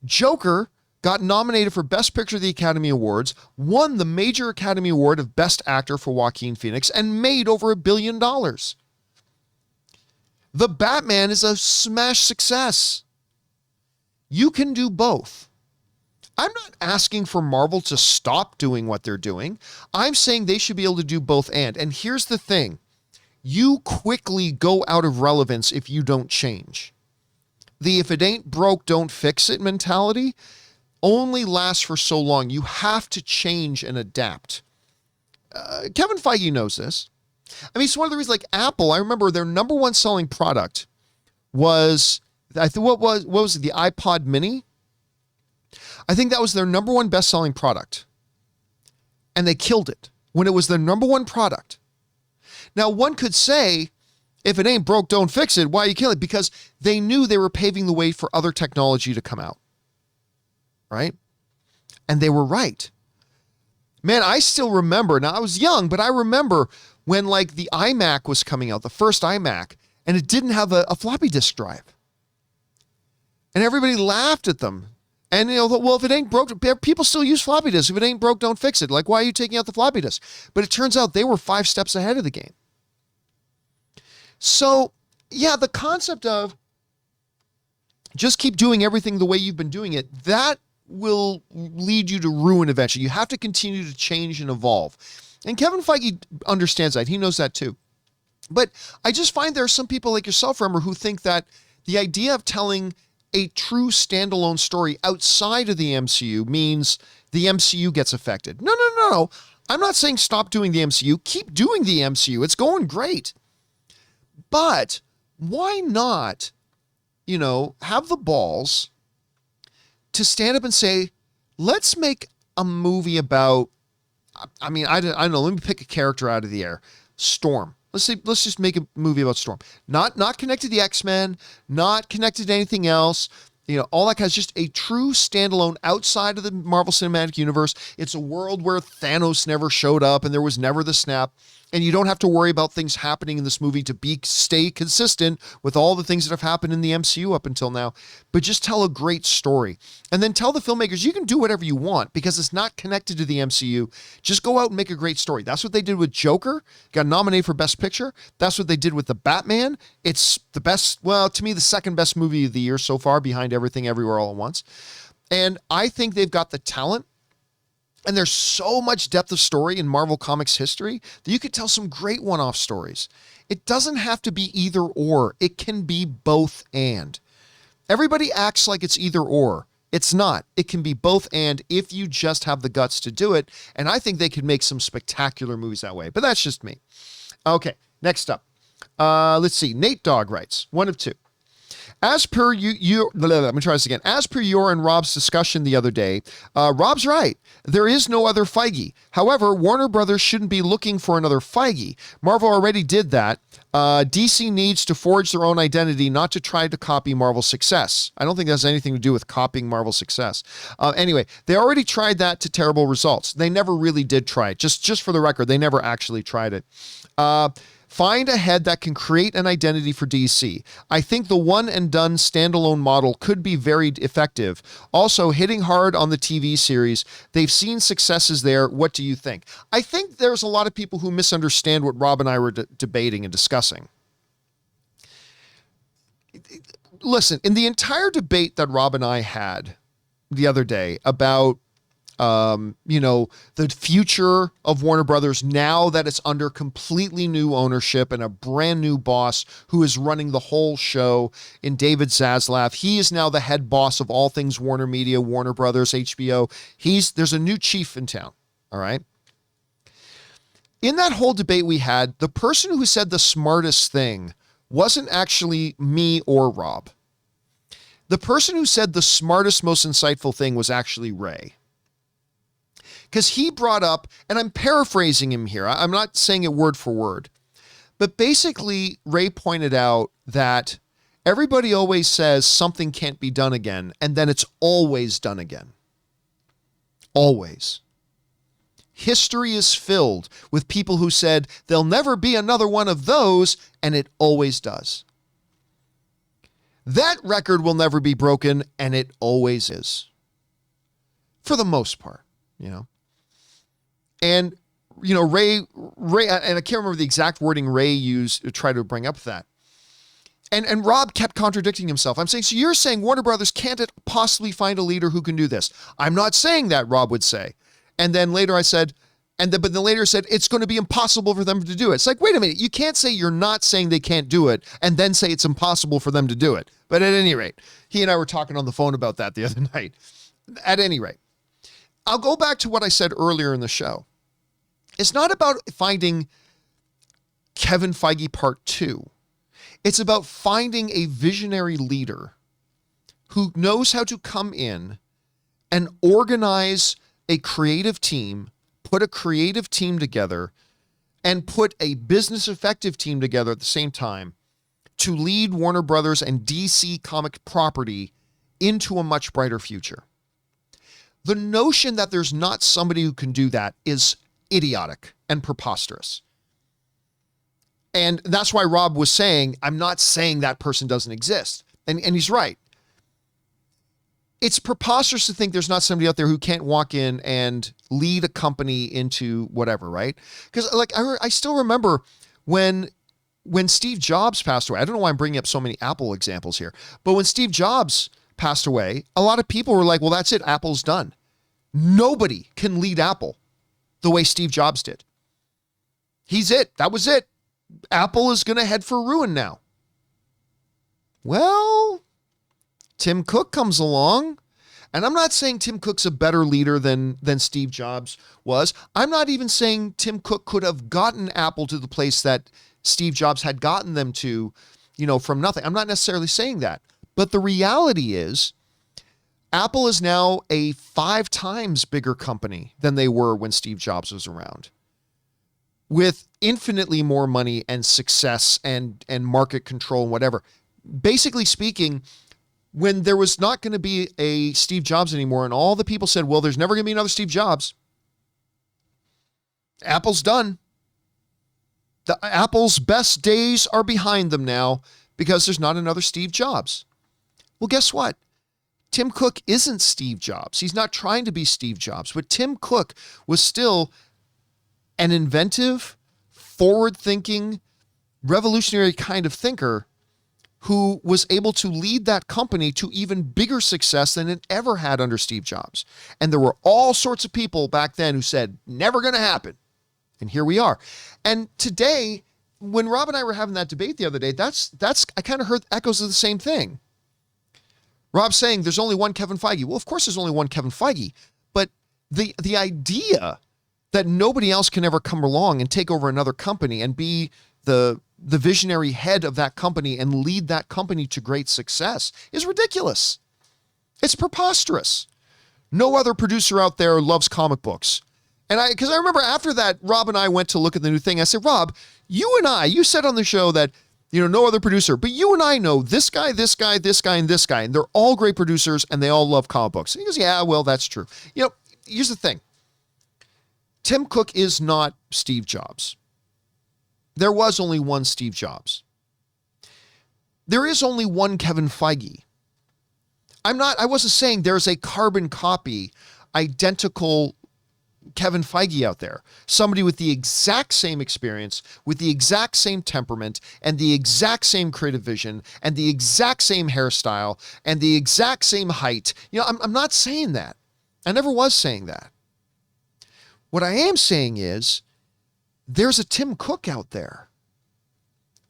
Joker got nominated for Best Picture at the Academy Awards, won the major Academy Award of Best Actor for Joaquin Phoenix, and made over $1 billion. The Batman is a smash success. You can do both. I'm not asking for Marvel to stop doing what they're doing. I'm saying they should be able to do both and. And here's the thing. You quickly go out of relevance if you don't change. The if it ain't broke, don't fix it mentality only lasts for so long. You have to change and adapt. Kevin Feige knows this. I mean, it's one of the reasons, like Apple, I remember their number one selling product was, I think what was it, the iPod mini? I think that was their number one best-selling product. And they killed it when it was their number one product. Now, one could say, if it ain't broke, don't fix it. Why are you killing it? Because they knew they were paving the way for other technology to come out. Right? And they were right. Man, I still remember, now I was young, but I remember when like the iMac was coming out, the first iMac, and it didn't have a floppy disk drive. And everybody laughed at them. And, you know, well, if it ain't broke, people still use floppy disks. If it ain't broke, don't fix it. Like, why are you taking out the floppy disk? But it turns out they were 5 steps ahead of the game. So, yeah, the concept of just keep doing everything the way you've been doing it, that will lead you to ruin eventually. You have to continue to change and evolve. And Kevin Feige understands that. He knows that too. But I just find there are some people like yourself, Remmer, who think that the idea of telling a true standalone story outside of the MCU means the MCU gets affected. No. I'm not saying stop doing the MCU. Keep doing the MCU. It's going great. But why not, you know, have the balls to stand up and say, let's make a movie about, I mean, I don't know, let me pick a character out of the air. Storm. Let's just make a movie about Storm. Not connected to the X-Men, not connected to anything else. You know, all that kind of just a true standalone outside of the Marvel Cinematic Universe. It's a world where Thanos never showed up and there was never the snap. And you don't have to worry about things happening in this movie to stay consistent with all the things that have happened in the MCU up until now. But just tell a great story. And then tell the filmmakers, you can do whatever you want because it's not connected to the MCU. Just go out and make a great story. That's what they did with Joker. Got nominated for Best Picture. That's what they did with The Batman. It's the best, well, to me, the second best movie of the year so far behind Everything Everywhere All at Once. And I think they've got the talent. And there's so much depth of story in Marvel Comics history that you could tell some great one-off stories. It doesn't have to be either or. It can be both and. Everybody acts like it's either or. It's not. It can be both and if you just have the guts to do it. And I think they could make some spectacular movies that way. But that's just me. Okay, next up. Let's see. Nate Dogg writes, one of two. As per let me try this again. As per your and Rob's discussion the other day, Rob's right. There is no other Feige. However, Warner Brothers shouldn't be looking for another Feige. Marvel already did that. DC needs to forge their own identity, not to try to copy Marvel's success. I don't think that has anything to do with copying Marvel's success. Anyway, they already tried that to terrible results. They never really did try it. Just for the record, they never actually tried it. Find a head that can create an identity for DC. I think the one and done standalone model could be very effective. Also, hitting hard on the TV series. They've seen successes there. What do you think? I think there's a lot of people who misunderstand what Rob and I were debating and discussing. Listen, in the entire debate that Rob and I had the other day about the future of Warner Brothers now that it's under completely new ownership and a brand new boss who is running the whole show in David Zaslav. He is now the head boss of all things Warner Media, Warner Brothers, HBO. There's a new chief in town. All right. In that whole debate we had, the person who said the smartest thing wasn't actually me or Rob. The person who said the smartest, most insightful thing was actually Ray. Because he brought up, and I'm paraphrasing him here, I'm not saying it word for word, but basically Ray pointed out that everybody always says something can't be done again, and then it's always done again. Always. History is filled with people who said there'll never be another one of those, and it always does. That record will never be broken, and it always is. For the most part, And, Ray, and I can't remember the exact wording Ray used to try to bring up that. And Rob kept contradicting himself. I'm saying, so you're saying Warner Brothers can't possibly find a leader who can do this. I'm not saying that, Rob would say. And then later I said, but then later said, it's going to be impossible for them to do it. It's like, wait a minute, you can't say you're not saying they can't do it and then say it's impossible for them to do it. But at any rate, he and I were talking on the phone about that the other night. At any rate, I'll go back to what I said earlier in the show. It's not about finding Kevin Feige Part 2. It's about finding a visionary leader who knows how to come in and organize a creative team, put a creative team together, and put a business effective team together at the same time to lead Warner Brothers and DC comic property into a much brighter future. The notion that there's not somebody who can do that is idiotic and preposterous. And that's why Rob was saying, I'm not saying that person doesn't exist. And he's right. It's preposterous to think there's not somebody out there who can't walk in and lead a company into whatever, right? Because like I still remember when Steve Jobs passed away. I don't know why I'm bringing up so many Apple examples here, but when Steve Jobs passed away, a lot of people were like, well, that's it. Apple's done. Nobody can lead Apple the way Steve Jobs did. He's it. That was it. Apple is going to head for ruin now. Well, Tim Cook comes along, and I'm not saying Tim Cook's a better leader than Steve Jobs was. I'm not even saying Tim Cook could have gotten Apple to the place that Steve Jobs had gotten them to, from nothing. I'm not necessarily saying that. But the reality is, Apple is now a 5 times bigger company than they were when Steve Jobs was around, with infinitely more money and success and market control and whatever. Basically speaking, when there was not going to be a Steve Jobs anymore and all the people said, well, there's never going to be another Steve Jobs, Apple's done. Apple's best days are behind them now because there's not another Steve Jobs. Well, guess what? Tim Cook isn't Steve Jobs. He's not trying to be Steve Jobs, but Tim Cook was still an inventive, forward-thinking, revolutionary kind of thinker who was able to lead that company to even bigger success than it ever had under Steve Jobs. And there were all sorts of people back then who said, never going to happen. And here we are. And today, when Rob and I were having that debate the other day, I kind of heard echoes of the same thing. Rob saying there's only one Kevin Feige. Well, of course there's only one Kevin Feige, but the idea that nobody else can ever come along and take over another company and be the visionary head of that company and lead that company to great success is ridiculous. It's preposterous. No other producer out there loves comic books. And because I remember after that, Rob and I went to look at the new thing. I said, Rob, you said on the show that, no other producer, but you and I know this guy, this guy, this guy, and this guy, and they're all great producers and they all love comic books. And he goes, yeah, well, that's true. Here's the thing. Tim Cook is not Steve Jobs. There was only one Steve Jobs. There is only one Kevin Feige. I wasn't saying there's a carbon copy, identical Kevin Feige out there. Somebody with the exact same experience, with the exact same temperament, and the exact same creative vision, and the exact same hairstyle, and the exact same height. I'm not saying that. I never was saying that. What I am saying is, there's a Tim Cook out there.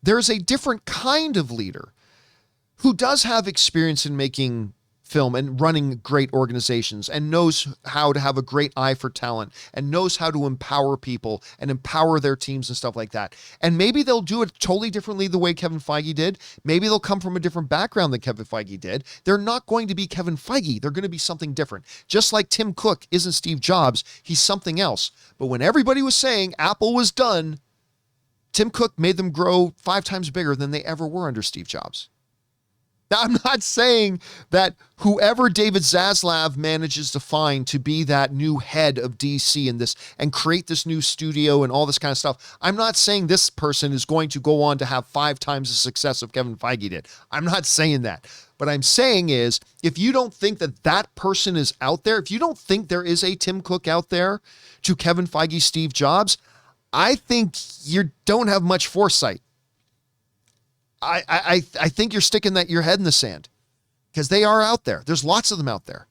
There's a different kind of leader who does have experience in making film and running great organizations and knows how to have a great eye for talent and knows how to empower people and empower their teams and stuff like that. And maybe they'll do it totally differently the way Kevin Feige did. Maybe they'll come from a different background than Kevin Feige did. They're not going to be Kevin Feige. They're going to be something different. Just like Tim Cook isn't Steve Jobs, he's something else. But when everybody was saying Apple was done, Tim Cook made them grow 5 times bigger than they ever were under Steve Jobs. Now, I'm not saying that whoever David Zaslav manages to find to be that new head of DC and create this new studio and all this kind of stuff, I'm not saying this person is going to go on to have 5 times the success of Kevin Feige did. I'm not saying that. What I'm saying is, if you don't think that person is out there, if you don't think there is a Tim Cook out there to Kevin Feige, Steve Jobs, I think you don't have much foresight. I think you're sticking your head in the sand, because they are out there. There's lots of them out there.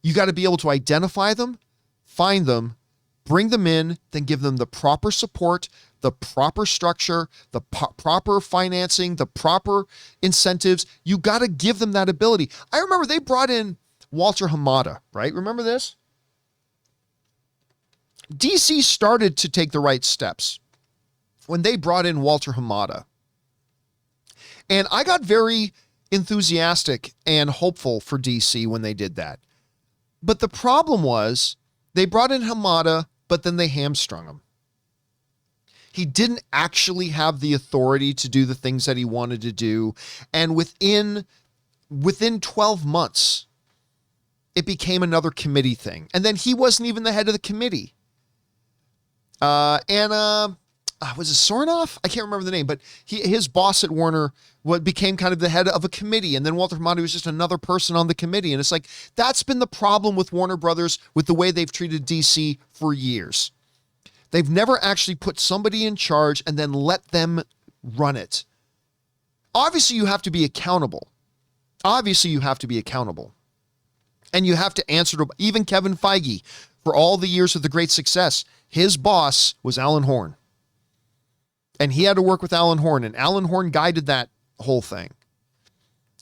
You got to be able to identify them, find them, bring them in, then give them the proper support, the proper structure, the proper financing, the proper incentives. You got to give them that ability. I remember they brought in Walter Hamada, right? Remember this? DC started to take the right steps when they brought in Walter Hamada. And I got very enthusiastic and hopeful for DC when they did that. But the problem was they brought in Hamada, but then they hamstrung him. He didn't actually have the authority to do the things that he wanted to do. And within 12 months, it became another committee thing. And then he wasn't even the head of the committee. Was it Sornoff? I can't remember the name, but his boss at Warner became kind of the head of a committee, and then Walter Hamada was just another person on the committee. And it's like, that's been the problem with Warner Brothers, with the way they've treated DC for years. They've never actually put somebody in charge and then let them run it. Obviously, you have to be accountable. And you have to answer to even Kevin Feige. For all the years of the great success, his boss was Alan Horn. And he had to work with Alan Horn, and Alan Horn guided that whole thing.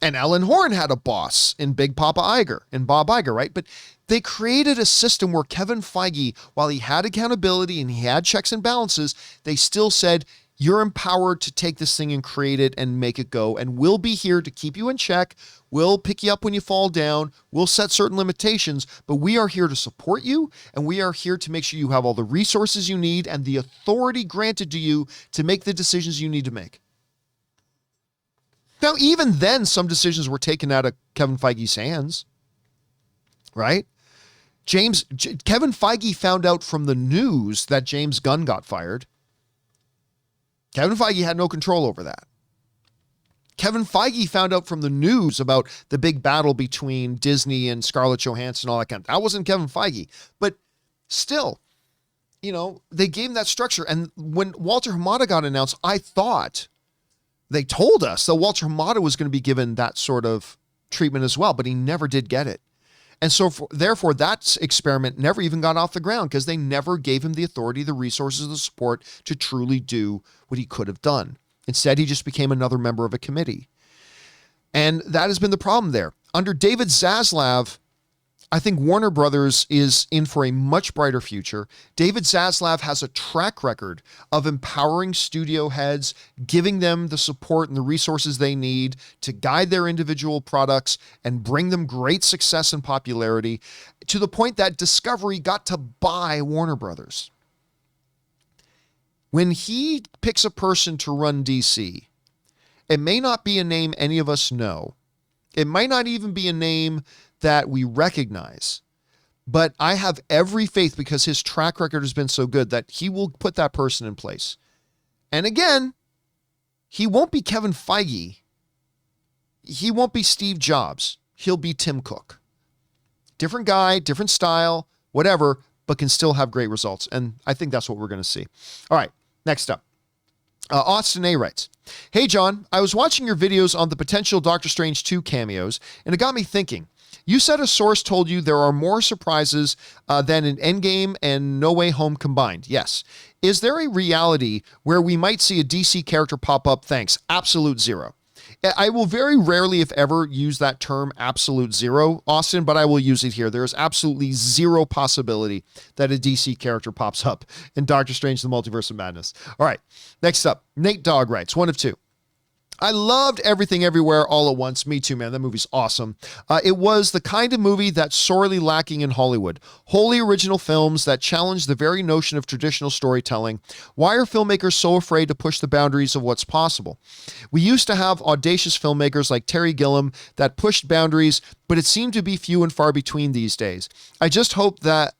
And Alan Horn had a boss in Big Papa Iger, and Bob Iger, right? But they created a system where Kevin Feige, while he had accountability and he had checks and balances, they still said, you're empowered to take this thing and create it and make it go. And we'll be here to keep you in check. We'll pick you up when you fall down. We'll set certain limitations, but we are here to support you. And we are here to make sure you have all the resources you need and the authority granted to you to make the decisions you need to make. Now, even then, some decisions were taken out of Kevin Feige's hands, right? Kevin Feige found out from the news that James Gunn got fired. Kevin Feige had no control over that. Kevin Feige found out from the news about the big battle between Disney and Scarlett Johansson and all that kind of, that wasn't Kevin Feige. But still, they gave him that structure. And when Walter Hamada got announced, I thought they told us that Walter Hamada was going to be given that sort of treatment as well, but he never did get it. And so therefore that experiment never even got off the ground, because they never gave him the authority, the resources, the support to truly do what he could have done. Instead, he just became another member of a committee. And that has been the problem there. Under David Zaslav, I think Warner Brothers is in for a much brighter future. David Zaslav has a track record of empowering studio heads, giving them the support and the resources they need to guide their individual products and bring them great success and popularity, to the point that Discovery got to buy Warner Brothers. When he picks a person to run DC, it may not be a name any of us know. It might not even be a name that we recognize, but I have every faith, because his track record has been so good, that he will put that person in place. And again, he won't be Kevin Feige. He won't be Steve Jobs. He'll be Tim Cook. Different guy, different style, whatever, but can still have great results. And I think that's what we're going to see. All right, next up. Austin A. writes, "Hey, John, I was watching your videos on the potential Doctor Strange 2 cameos, and it got me thinking. You said a source told you there are more surprises than in Endgame and No Way Home combined. Yes. Is there a reality where we might see a DC character pop up? Thanks. Absolute zero." I will very rarely, if ever, use that term absolute zero, Austin, but I will use it here. There is absolutely zero possibility that a DC character pops up in Doctor Strange: The Multiverse of Madness. All right, next up, Nate Dogg writes, one of two. I loved Everything Everywhere All at Once. Me too, man. That movie's awesome. It was the kind of movie that's sorely lacking in Hollywood. Wholly original films that challenge the very notion of traditional storytelling. Why are filmmakers so afraid to push the boundaries of what's possible? We used to have audacious filmmakers like Terry Gilliam that pushed boundaries, but it seemed to be few and far between these days. I just hope that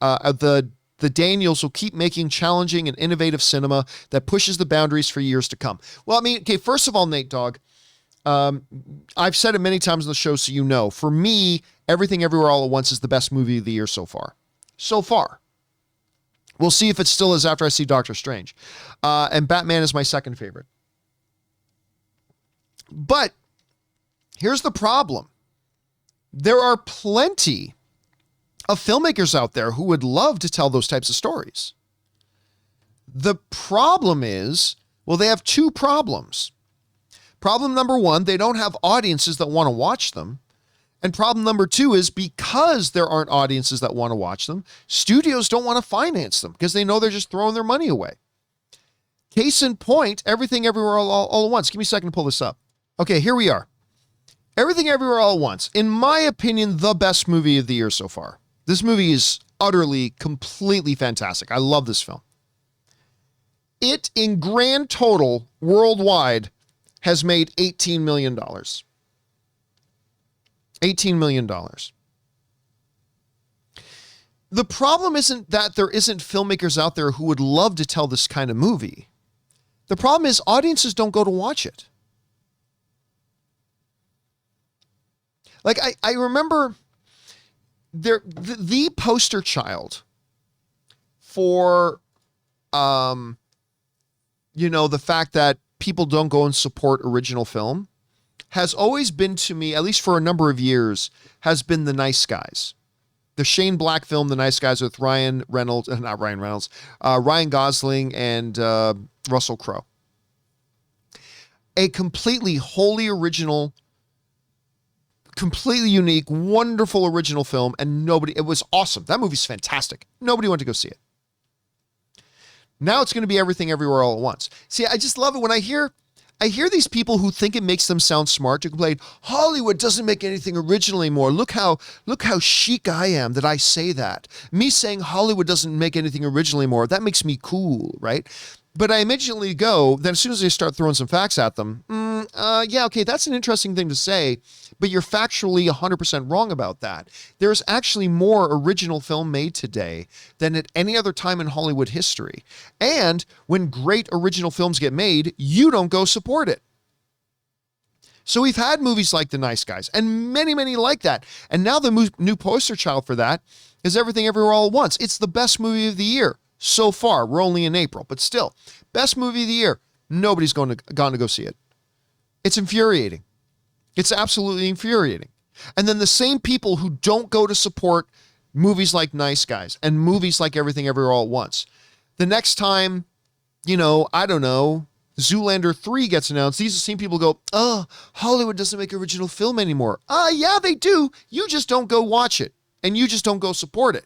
the Daniels will keep making challenging and innovative cinema that pushes the boundaries for years to come. Well, I mean, okay, first of all, Nate Dogg, I've said it many times on the show, so you know, for me, Everything Everywhere All at Once is the best movie of the year so far. So far. We'll see if it still is after I see Doctor Strange. And Batman is my second favorite. But here's the problem. There are plenty of filmmakers out there who would love to tell those types of stories. The problem is, well, they have two problems. Problem number one, they don't have audiences that want to watch them. And problem number two is because there aren't audiences that want to watch them, studios don't want to finance them because they know they're just throwing their money away. Case in point, Everything Everywhere all at Once. Give me a second to pull this up. Okay, here we are. Everything Everywhere All at Once. In my opinion, the best movie of the year so far. This movie is utterly, completely fantastic. I love this film. It, in grand total, worldwide, has made $18 million. $18 million. The problem isn't that there isn't filmmakers out there who would love to tell this kind of movie. The problem is audiences don't go to watch it. Like, I remember the poster child for, the fact that people don't go and support original film has always been to me, at least for a number of years, has been The Nice Guys. The Shane Black film, The Nice Guys, with Ryan Gosling and Russell Crowe. A completely wholly original, completely unique, wonderful original film, and it was awesome. That movie's fantastic. Nobody went to go see it. Now it's going to be Everything Everywhere All at Once. See, I just love it when I hear these people who think it makes them sound smart to complain, Hollywood doesn't make anything original anymore. Look how chic I am that I say that. Me saying Hollywood doesn't make anything original anymore, that makes me cool, right? But I immediately go, then as soon as I start throwing some facts at them, okay, that's an interesting thing to say, but you're factually 100% wrong about that. There's actually more original film made today than at any other time in Hollywood history. And when great original films get made, you don't go support it. So we've had movies like The Nice Guys and many, many like that. And now the new poster child for that is Everything Everywhere All at Once. It's the best movie of the year so far. We're only in April, but still, best movie of the year. Nobody's gone to go see it. It's infuriating. It's absolutely infuriating. And then the same people who don't go to support movies like Nice Guys and movies like Everything Everywhere All at Once, the next time, Zoolander 3 gets announced, these are the same people go, Hollywood doesn't make original film anymore. Yeah, they do. You just don't go watch it, and you just don't go support it.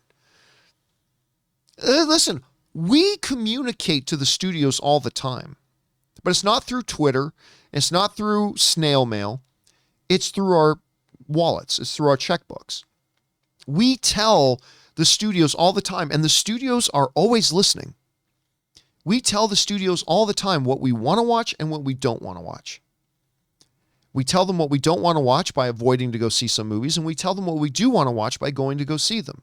Listen, we communicate to the studios all the time, but it's not through Twitter. It's not through snail mail. It's through our wallets. It's through our checkbooks. We tell the studios all the time, and the studios are always listening. We tell the studios all the time what we want to watch and what we don't want to watch. We tell them what we don't want to watch by avoiding to go see some movies, and we tell them what we do want to watch by going to go see them.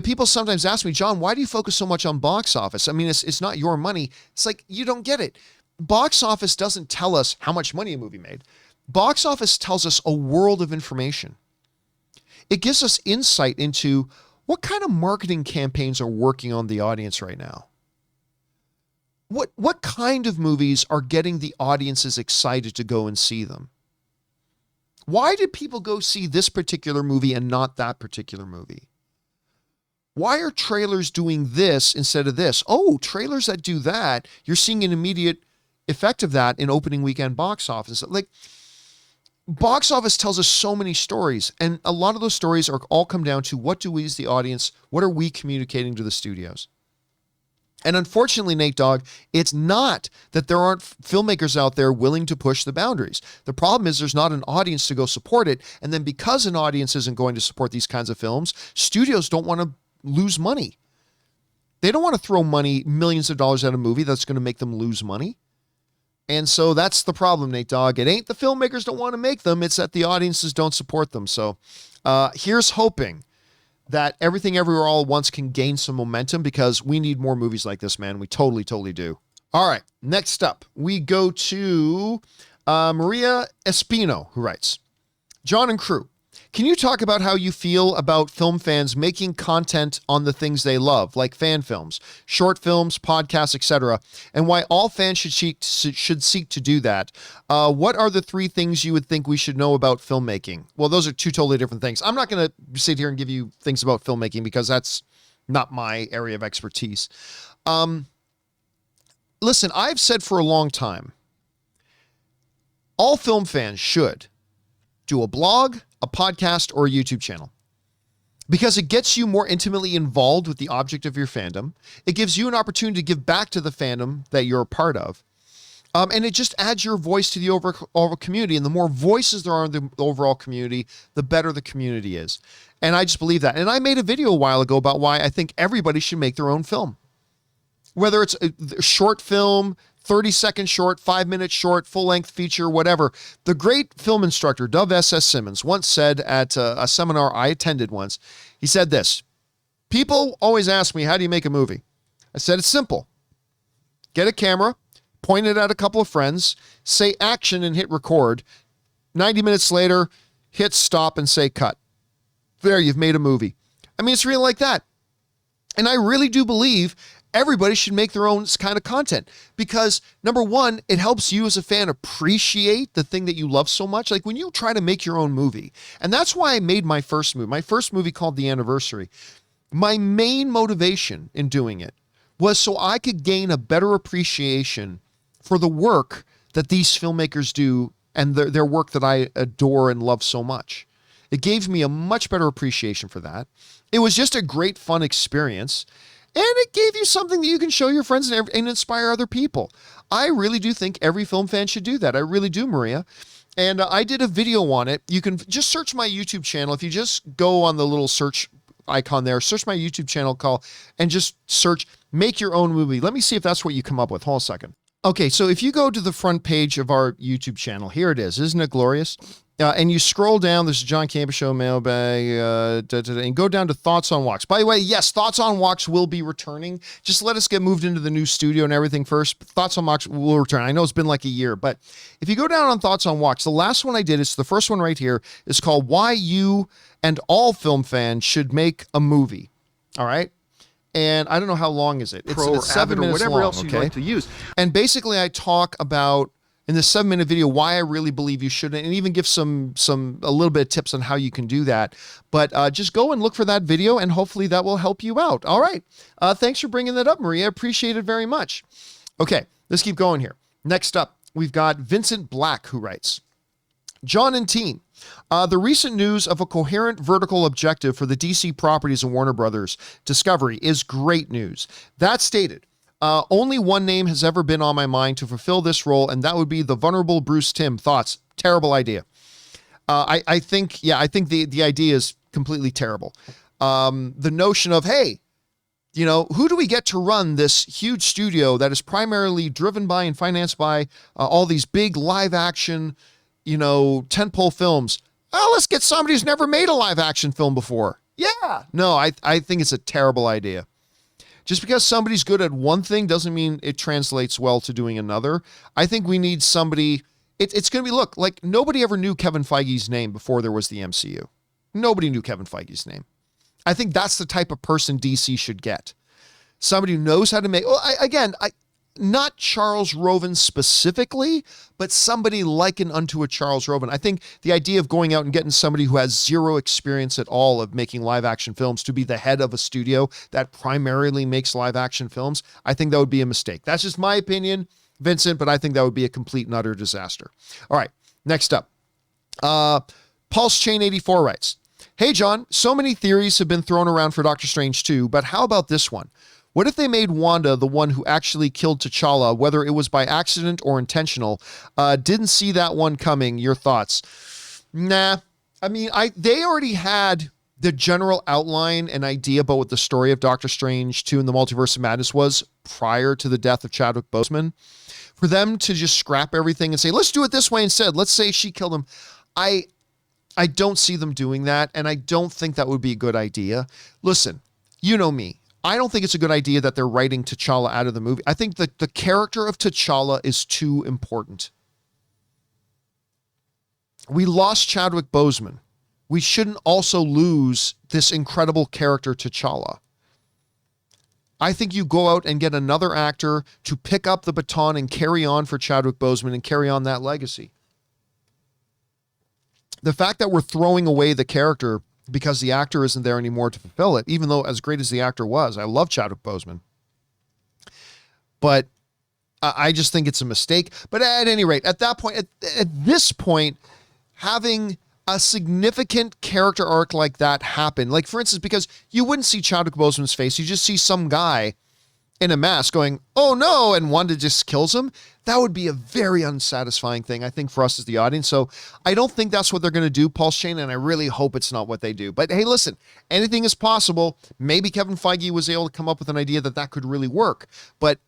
People sometimes ask me, John, why do you focus so much on box office? I mean, it's not your money. It's like, you don't get it. Box office doesn't tell us how much money a movie made. Box office tells us a world of information. It gives us insight into what kind of marketing campaigns are working on the audience right now. What kind of movies are getting the audiences excited to go and see them? Why did people go see this particular movie and not that particular movie? Why are trailers doing this instead of this? Oh, trailers that do that, you're seeing an immediate effect of that in opening weekend box office. Like, box office tells us so many stories, and a lot of those stories all come down to what do we as the audience, what are we communicating to the studios? And unfortunately, Nate Dogg, it's not that there aren't filmmakers out there willing to push the boundaries. The problem is there's not an audience to go support it, and then because an audience isn't going to support these kinds of films, studios don't want to lose money. They don't want to throw money, millions of dollars at a movie that's going to make them lose money. And so that's the problem, Nate Dogg. It ain't the filmmakers don't want to make them. It's that the audiences don't support them. So here's hoping that Everything Everywhere All at Once can gain some momentum, because we need more movies like this, man. We totally, totally do. All right. Next up, we go to Maria Espino, who writes, John and crew, Can you talk about how you feel about film fans making content on the things they love, like fan films, short films, podcasts, etc., and why all fans should seek to do that? What are the 3 things you would think we should know about filmmaking? Well, those are 2 totally different things. I'm not going to sit here and give you things about filmmaking because that's not my area of expertise. Listen, I've said for a long time, all film fans should do a blog, a podcast, or a YouTube channel, because it gets you more intimately involved with the object of your fandom. It gives you an opportunity to give back to the fandom that you're a part of. And it just adds your voice to the overall community. And the more voices there are in the overall community, the better the community is. And I just believe that. And I made a video a while ago about why I think everybody should make their own film. Whether it's a short film, 30-second short, 5-minute short, full-length feature, whatever. The great film instructor, Dov S.S. Simmons, once said at a seminar I attended once, he said this: people always ask me, how do you make a movie? I said, it's simple. Get a camera, point it at a couple of friends, say action and hit record. 90 minutes later, hit stop and say cut. There, you've made a movie. I mean, it's really like that. And I really do believe everybody should make their own kind of content, because number one, it helps you as a fan appreciate the thing that you love so much. Like when you try to make your own movie, and that's why I made my first movie called The Anniversary. My main motivation in doing it was so I could gain a better appreciation for the work that these filmmakers do and their work that I adore and love so much. It gave me a much better appreciation for that. It was just a great, fun experience. And it gave you something that you can show your friends and inspire other people. I really do think every film fan should do that. I really do, Maria. And I did a video on it. You can just search my YouTube channel. If you just go on the little search icon there, search my YouTube channel and just search Make Your Own Movie. Let me see if that's what you come up with. Hold on a second. Okay, so if you go to the front page of our YouTube channel, here it is. Isn't it glorious? And you scroll down, there's a John Campea Show mailbag, and go down to Thoughts on Walks. By the way, yes, Thoughts on Walks will be returning. Just let us get moved into the new studio and everything first. Thoughts on Walks will return. I know it's been like a year, but if you go down on Thoughts on Walks, the last one I did, it's the first one right here, is called Why You and All Film Fans Should Make a Movie. All right? And I don't know how long is it. It's 7 minutes whatever long, else you'd like to use. And basically I talk about, in this 7-minute video, why I really believe you should, and even give a little bit of tips on how you can do that. But just go and look for that video, and hopefully that will help you out. All right. Thanks for bringing that up, Maria. Appreciate it very much. Okay, let's keep going here. Next up, we've got Vincent Black, who writes, John and team, the recent news of a coherent vertical objective for the DC properties and Warner Brothers Discovery is great news. That stated, only one name has ever been on my mind to fulfill this role, and that would be the vulnerable Bruce Timm. Thoughts? Terrible idea. I think the idea is completely terrible. The notion of, hey, you know, who do we get to run this huge studio that is primarily driven by and financed by all these big live action, you know, tentpole films? Oh, let's get somebody who's never made a live action film before. Yeah. No, I think it's a terrible idea. Just because somebody's good at one thing doesn't mean it translates well to doing another. I think we need somebody, it's going to be, look, like nobody ever knew Kevin Feige's name before there was the MCU. Nobody knew Kevin Feige's name. I think that's the type of person DC should get. Somebody who knows how to make, not Charles Roven specifically, but somebody likened unto a Charles Roven. I think the idea of going out and getting somebody who has zero experience at all of making live action films to be the head of a studio that primarily makes live action films, I think that would be a mistake. That's just my opinion, Vincent, but I think that would be a complete and utter disaster. All right, next up. Pulse Chain 84 writes, hey, John, so many theories have been thrown around for Doctor Strange 2, but how about this one? What if they made Wanda the one who actually killed T'Challa, whether it was by accident or intentional? Didn't see that one coming. Your thoughts? Nah. I mean, they already had the general outline and idea about what the story of Doctor Strange 2 and the Multiverse of Madness was prior to the death of Chadwick Boseman. For them to just scrap everything and say, let's do it this way instead. Let's say she killed him. I don't see them doing that, and I don't think that would be a good idea. Listen, you know me. I don't think it's a good idea that they're writing T'Challa out of the movie. I think that the character of T'Challa is too important. We lost Chadwick Boseman. we shouldn't also lose this incredible character T'Challa. I think you go out and get another actor to pick up the baton and carry on for Chadwick Boseman and carry on that legacy. The fact that we're throwing away the character because the actor isn't there anymore to fulfill it, even though as great as the actor was, I love Chadwick Boseman. But I just think it's a mistake. But at any rate, at that point, at this point, having a significant character arc like that happen, like for instance, because you wouldn't see Chadwick Boseman's face, you just see some guy in a mask going, oh no, and Wanda just kills him. That would be a very unsatisfying thing, I think, for us as the audience. So I don't think that's what they're going to do, Pulse Chain, and I really hope it's not what they do. But hey, listen, anything is possible. Maybe Kevin Feige was able to come up with an idea that could really work. But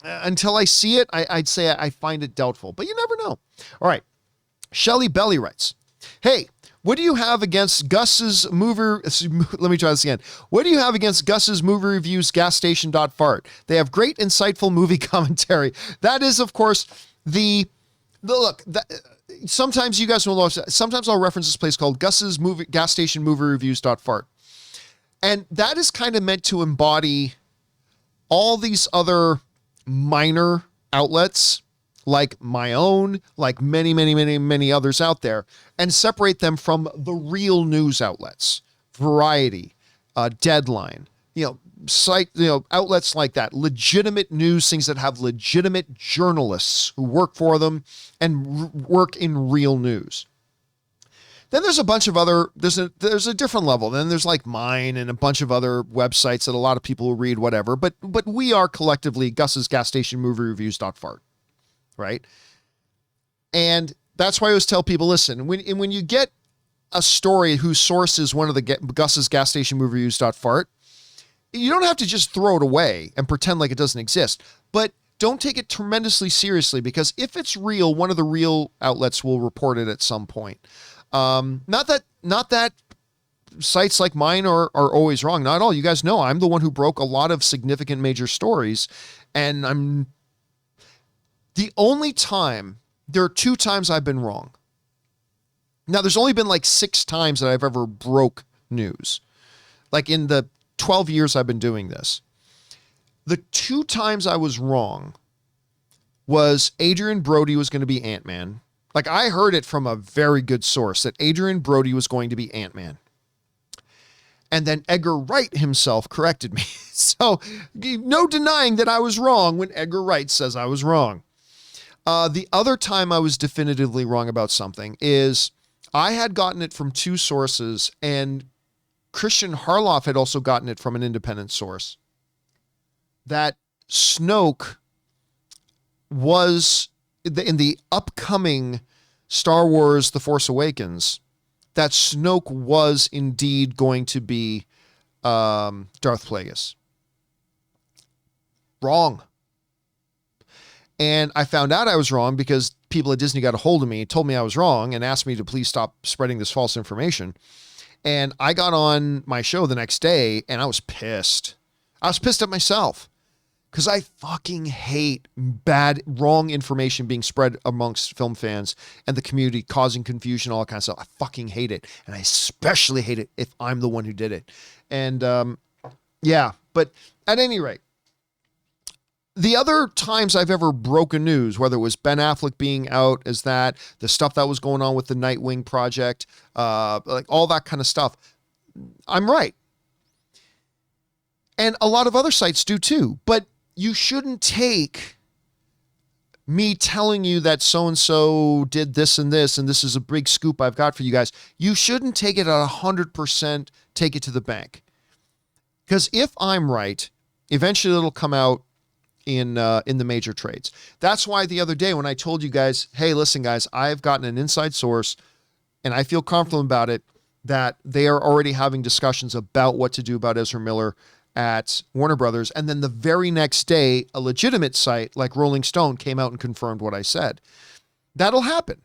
until I see it, I'd say I find it doubtful. But you never know. All right. Shelly Belly writes, hey, what do you have against Gus's movie? Let me try this again. What do you have against Gus's movie reviews, gasstation.fart? They have great, insightful movie commentary. That is, of course, the look. Sometimes you guys will know. Sometimes I'll reference this place called Gus's movie, gas station movie reviews.fart. And that is kind of meant to embody all these other minor outlets, like my own, like many others out there, and separate them from the real news outlets, Variety, Deadline, outlets like that, legitimate news, things that have legitimate journalists who work for them and work in real news. Then there's a bunch of other, there's a different level. Then there's like mine and a bunch of other websites that a lot of people will read, whatever. But we are collectively Gus's gas station movie reviews.fart. Right. And that's why I always tell people, listen, when you get a story whose source is one of the Gus's gas station movie reviews.fart, you don't have to just throw it away and pretend like it doesn't exist, but don't take it tremendously seriously, because if it's real, one of the real outlets will report it at some point. Not that sites like mine are always wrong. Not at all. You guys know I'm the one who broke a lot of significant major stories, and I'm the only time, there are 2 times I've been wrong. Now, there's only been like 6 times that I've ever broke news. Like in the 12 years I've been doing this. The 2 times I was wrong was Adrian Brody was going to be Ant-Man. Like, I heard it from a very good source that Adrian Brody was going to be Ant-Man. And then Edgar Wright himself corrected me. So no denying that I was wrong when Edgar Wright says I was wrong. The other time I was definitively wrong about something is I had gotten it from 2 sources, and Christian Harloff had also gotten it from an independent source, that Snoke was in the upcoming Star Wars The Force Awakens, that Snoke was indeed going to be Darth Plagueis. Wrong. And I found out I was wrong because people at Disney got a hold of me, told me I was wrong, and asked me to please stop spreading this false information. And I got on my show the next day, and I was pissed. I was pissed at myself because I fucking hate wrong information being spread amongst film fans and the community, causing confusion, all that kind of stuff. I fucking hate it. And I especially hate it if I'm the one who did it. And yeah, but at any rate, the other times I've ever broken news, whether it was Ben Affleck being out as that, the stuff that was going on with the Nightwing project, like all that kind of stuff, I'm right. And a lot of other sites do too. But you shouldn't take me telling you that so-and-so did this and this is a big scoop I've got for you guys. You shouldn't take it at 100%, take it to the bank. Because if I'm right, eventually it'll come out in the major trades. That's why the other day when I told you guys, hey, listen guys, I've gotten an inside source and I feel confident about it, that they are already having discussions about what to do about Ezra Miller at Warner Brothers. And then the very next day, a legitimate site like Rolling Stone came out and confirmed what I said. That'll happen,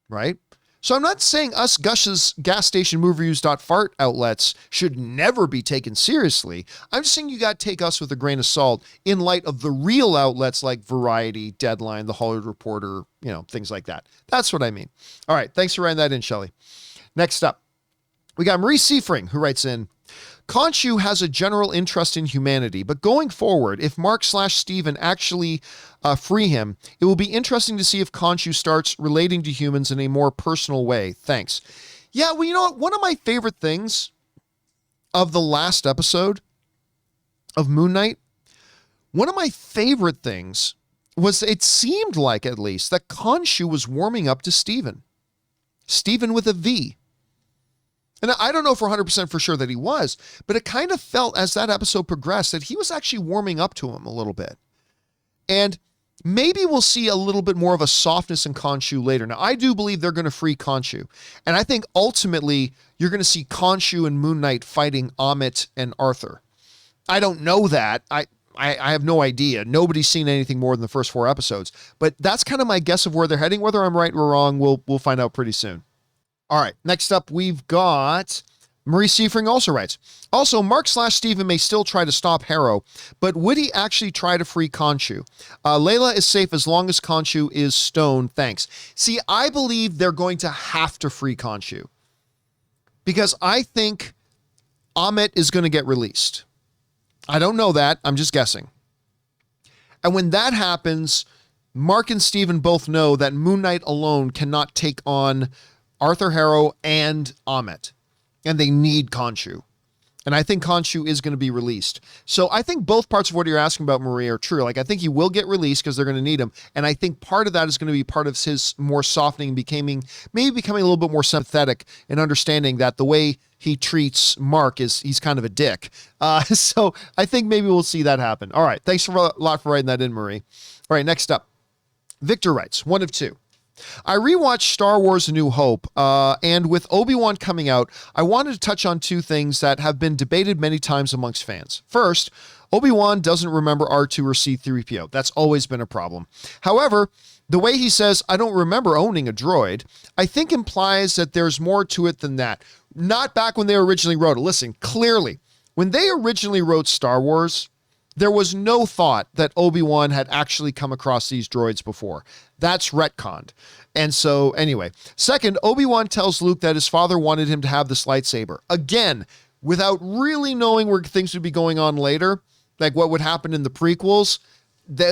right? So I'm not saying us Gus's gas station movie reviews.fart outlets should never be taken seriously. I'm just saying you got to take us with a grain of salt in light of the real outlets like Variety, Deadline, The Hollywood Reporter, things like that. That's what I mean. All right. Thanks for writing that in, Shelley. Next up, We got Marie Seifring, who writes in, Khonshu has a general interest in humanity, but going forward, if Mark/Steven actually free him, it will be interesting to see if Khonshu starts relating to humans in a more personal way. Thanks. Yeah, well, you know what? One of my favorite things of the last episode of Moon Knight, one of my favorite things was it seemed like, at least, that Khonshu was warming up to Steven. Steven with a V. And I don't know for 100% for sure that he was, but it kind of felt as that episode progressed that he was actually warming up to him a little bit. And maybe we'll see a little bit more of a softness in Khonshu later. Now, I do believe they're going to free Khonshu. And I think ultimately you're going to see Khonshu and Moon Knight fighting Amit and Arthur. I don't know that. I have no idea. Nobody's seen anything more than the first 4 episodes. But that's kind of my guess of where they're heading. Whether I'm right or wrong, we'll find out pretty soon. All right, next up, we've got Marie Seifring also writes, also, Mark/Steven may still try to stop Harrow, but would he actually try to free Khonshu? Layla is safe as long as Khonshu is stoned, thanks. See, I believe they're going to have to free Khonshu because I think Amit is going to get released. I don't know that. I'm just guessing. And when that happens, Mark and Steven both know that Moon Knight alone cannot take on Arthur Harrow and Amit, and they need Khonshu. And I think Khonshu is going to be released. So I think both parts of what you're asking about, Marie, are true. Like, I think he will get released because they're going to need him. And I think part of that is going to be part of his more softening, becoming a little bit more sympathetic and understanding that the way he treats Mark he's kind of a dick. So I think maybe we'll see that happen. All right. Thanks a lot for writing that in, Marie. All right. Next up, Victor writes, 1 of 2. I rewatched Star Wars A New Hope, and with Obi-Wan coming out, I wanted to touch on 2 things that have been debated many times amongst fans. First, Obi-Wan doesn't remember R2 or C-3PO. That's always been a problem. However, the way he says, I don't remember owning a droid, I think implies that there's more to it than that. Not back when they originally wrote it. Listen, clearly, when they originally wrote Star Wars, there was no thought that Obi-Wan had actually come across these droids before. That's retconned. And so, anyway. Second, Obi-Wan tells Luke that his father wanted him to have this lightsaber. Again, without really knowing where things would be going on later, like what would happen in the prequels,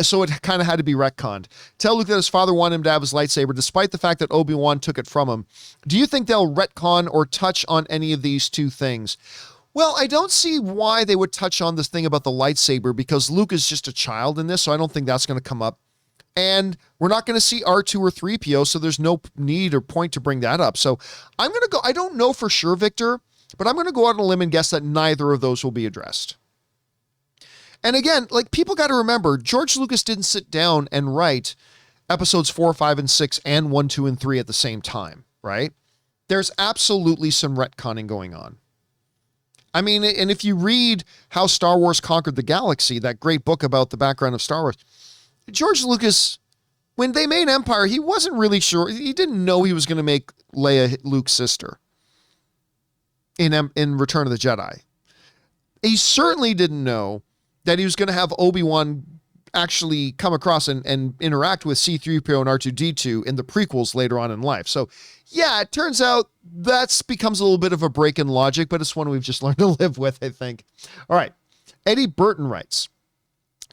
so it kind of had to be retconned. Tell Luke that his father wanted him to have his lightsaber, despite the fact that Obi-Wan took it from him. Do you think they'll retcon or touch on any of these 2 things? Well, I don't see why they would touch on this thing about the lightsaber because Luke is just a child in this, so I don't think that's going to come up. And we're not going to see R2 or 3PO, so there's no need or point to bring that up. So I'm going to go, I don't know for sure, Victor, but I'm going to go out on a limb and guess that neither of those will be addressed. And again, like, people got to remember, George Lucas didn't sit down and write episodes 4, 5, and 6 and 1, 2, and 3 at the same time, right? There's absolutely some retconning going on. I mean, and if you read How Star Wars Conquered the Galaxy, that great book about the background of Star Wars, George Lucas, when they made Empire, he wasn't really sure. He didn't know he was going to make Leia Luke's sister in Return of the Jedi. He certainly didn't know that he was going to have Obi-Wan actually come across and interact with C-3PO and R2-D2 in the prequels later on in life. So yeah, it turns out that becomes a little bit of a break in logic, but it's one we've just learned to live with, I think. All right. Eddie Burton writes,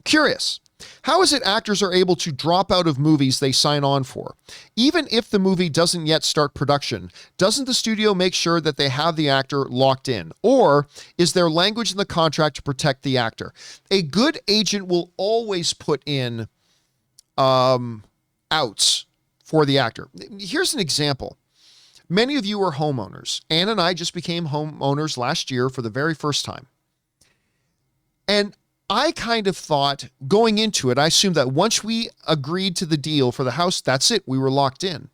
curious, how is it actors are able to drop out of movies they sign on for? Even if the movie doesn't yet start production, doesn't the studio make sure that they have the actor locked in? Or is there language in the contract to protect the actor? A good agent will always put in outs for the actor. Here's an example. Many of you are homeowners. Ann and I just became homeowners last year for the very first time. And I kind of thought going into it, I assumed that once we agreed to the deal for the house, that's it. We were locked in.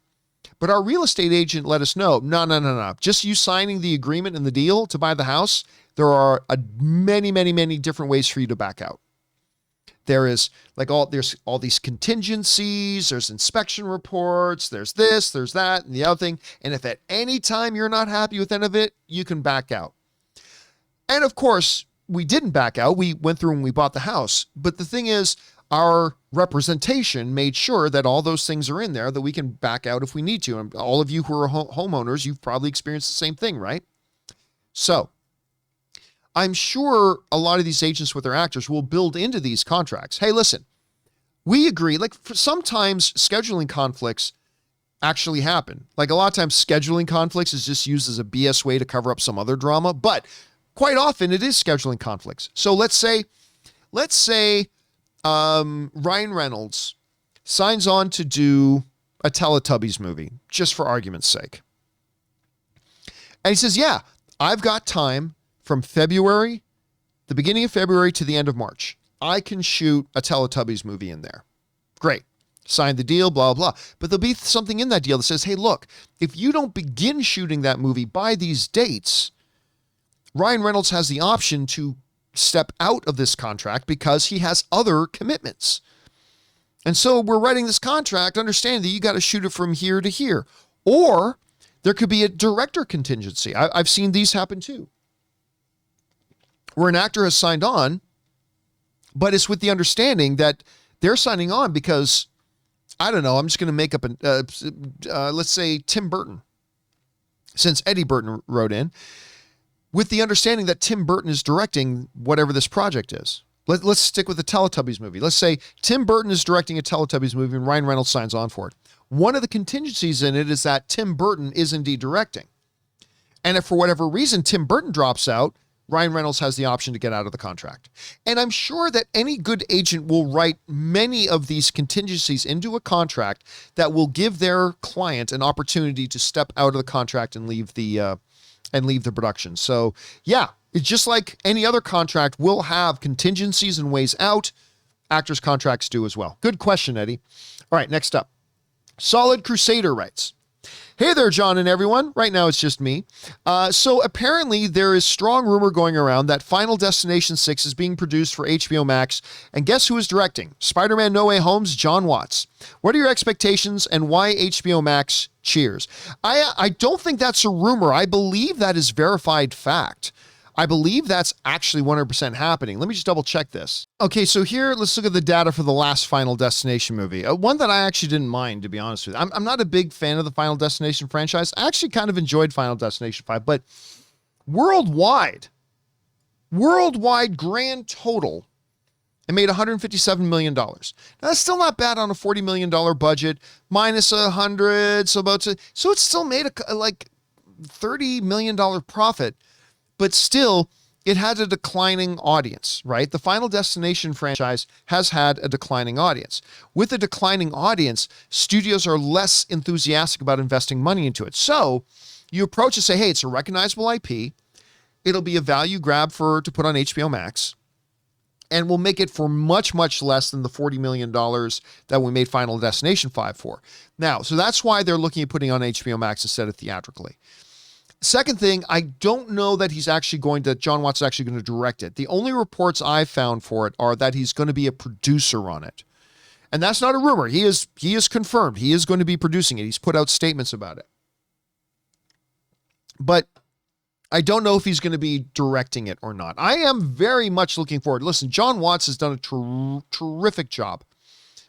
But our real estate agent let us know, no. Just you signing the agreement and the deal to buy the house, there are many different ways for you to back out. There's all these contingencies, there's inspection reports, there's this, there's that, and the other thing. And if at any time you're not happy with any of it, you can back out. And of course, we didn't back out. We went through and we bought the house. But the thing is, our representation made sure that all those things are in there that we can back out if we need to. And all of you who are homeowners, you've probably experienced the same thing, right? So I'm sure a lot of these agents with their actors will build into these contracts. Hey, listen, we agree. Like sometimes scheduling conflicts actually happen. Like a lot of times scheduling conflicts is just used as a BS way to cover up some other drama, but quite often it is scheduling conflicts. So let's say Ryan Reynolds signs on to do a Teletubbies movie, just for argument's sake. And he says, yeah, I've got time from February, the beginning of February to the end of March. I can shoot a Teletubbies movie in there. Great. Sign the deal, blah, blah. But there'll be something in that deal that says, hey, look, if you don't begin shooting that movie by these dates, Ryan Reynolds has the option to step out of this contract because he has other commitments. And so we're writing this contract, understanding that you got to shoot it from here to here. Or there could be a director contingency. I've seen these happen too, where an actor has signed on, but it's with the understanding that they're signing on because, I don't know, I'm just going to make up let's say Tim Burton, since Eddie Burton wrote in, with the understanding that Tim Burton is directing whatever this project is. Let's stick with the Teletubbies movie. Let's say Tim Burton is directing a Teletubbies movie and Ryan Reynolds signs on for it. One of the contingencies in it is that Tim Burton is indeed directing. And if for whatever reason Tim Burton drops out, Ryan Reynolds has the option to get out of the contract. And I'm sure that any good agent will write many of these contingencies into a contract that will give their client an opportunity to step out of the contract and leave the production. So yeah, it's just like any other contract will have contingencies and ways out. Actors' contracts do as well. Good question, Eddie. All right, next up. Solid Crusader writes, hey there, John and everyone. Right now, it's just me. So apparently there is strong rumor going around that Final Destination 6 is being produced for HBO Max. And guess who is directing? Spider-Man No Way Home's John Watts. What are your expectations and why HBO Max? Cheers. I don't think that's a rumor. I believe that is verified fact. I believe that's actually 100% happening. Let me just double check this. Okay, so here, let's look at the data for the last Final Destination movie. One that I actually didn't mind, to be honest with you. I'm not a big fan of the Final Destination franchise. I actually kind of enjoyed Final Destination 5, but worldwide grand total, it made $157 million. Now, that's still not bad on a $40 million budget, minus 100, so it still made a like $30 million profit. But still, it had a declining audience, right? The Final Destination franchise has had a declining audience. With a declining audience, studios are less enthusiastic about investing money into it. So you approach and say, hey, it's a recognizable IP. It'll be a value grab to put on HBO Max. And we'll make it for much, much less than the $40 million that we made Final Destination 5 for. Now, so that's why they're looking at putting on HBO Max instead of theatrically. Second thing, I don't know that John Watts is actually going to direct it. The only reports I've found for it are that he's going to be a producer on it. And that's not a rumor. He is confirmed. He is going to be producing it. He's put out statements about it. But I don't know if he's going to be directing it or not. I am very much looking forward. Listen, John Watts has done a terrific job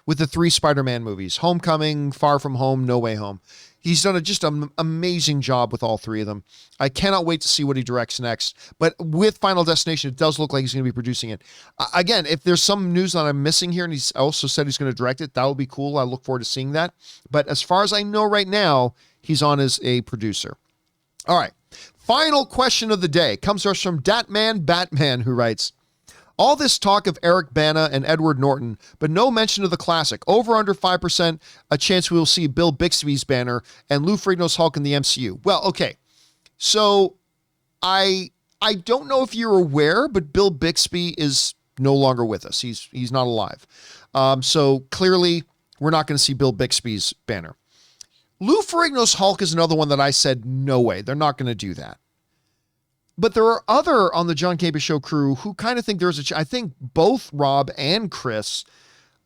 with the 3 Spider-Man movies, Homecoming, Far From Home, No Way Home. He's done just an amazing job with all 3 of them. I cannot wait to see what he directs next. But with Final Destination, it does look like he's going to be producing it. Again, if there's some news that I'm missing here, and he's also said he's going to direct it, that will be cool. I look forward to seeing that. But as far as I know right now, he's on as a producer. All right. Final question of the day comes to us from Datman Batman, who writes, all this talk of Eric Bana and Edward Norton, but no mention of the classic. Over under 5%, a chance we will see Bill Bixby's Banner and Lou Ferrigno's Hulk in the MCU. Well, okay. So I don't know if you're aware, but Bill Bixby is no longer with us. He's not alive. So clearly we're not going to see Bill Bixby's Banner. Lou Ferrigno's Hulk is another one that I said, no way. They're not going to do that. But there are other on the John Campea Show crew who kind of think I think both Rob and Chris,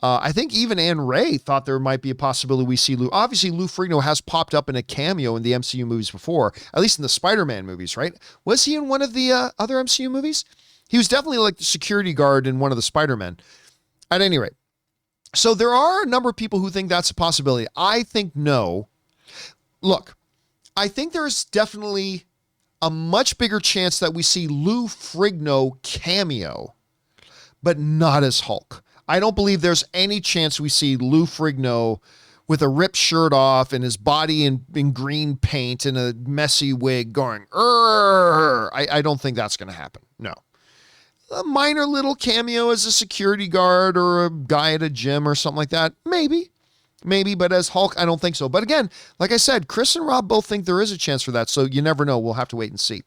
I think even Ann Ray thought there might be a possibility we see Lou. Obviously, Lou Ferrigno has popped up in a cameo in the MCU movies before, at least in the Spider-Man movies, right? Was he in one of the other MCU movies? He was definitely like the security guard in one of the Spider-Men. At any rate, so there are a number of people who think that's a possibility. I think no. Look, I think there's definitely a much bigger chance that we see Lou Ferrigno cameo, but not as Hulk. I don't believe there's any chance we see Lou Ferrigno with a ripped shirt off and his body in green paint and a messy wig going, "Urgh." I don't think that's going to happen. No. A minor little cameo as a security guard or a guy at a gym or something like that. Maybe, but as Hulk, I don't think so. But again, like I said, Chris and Rob both think there is a chance for that. So you never know. We'll have to wait and see.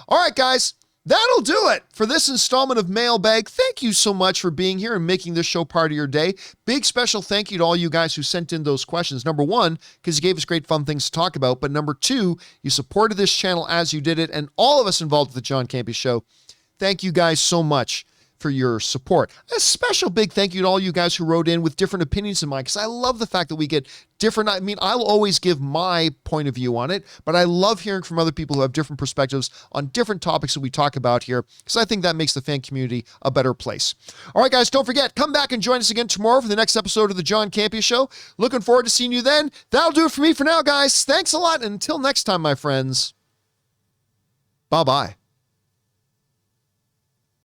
All right, guys. That'll do it for this installment of Mailbag. Thank you so much for being here and making this show part of your day. Big special thank you to all you guys who sent in those questions. Number one, because you gave us great fun things to talk about. But number two, you supported this channel as you did it. And all of us involved with the John Campea Show, thank you guys so much for your support. A special big thank you to all you guys who wrote in with different opinions than mine, because I love the fact that we get different. I mean, I'll always give my point of view on it, but I love hearing from other people who have different perspectives on different topics that we talk about here, because I think that makes the fan community a better place. All right, guys, don't forget, come back and join us again tomorrow for the next episode of the John Campea Show. Looking forward to seeing you then. That'll do it for me for now, guys. Thanks a lot, and until next time, my friends. Bye-bye.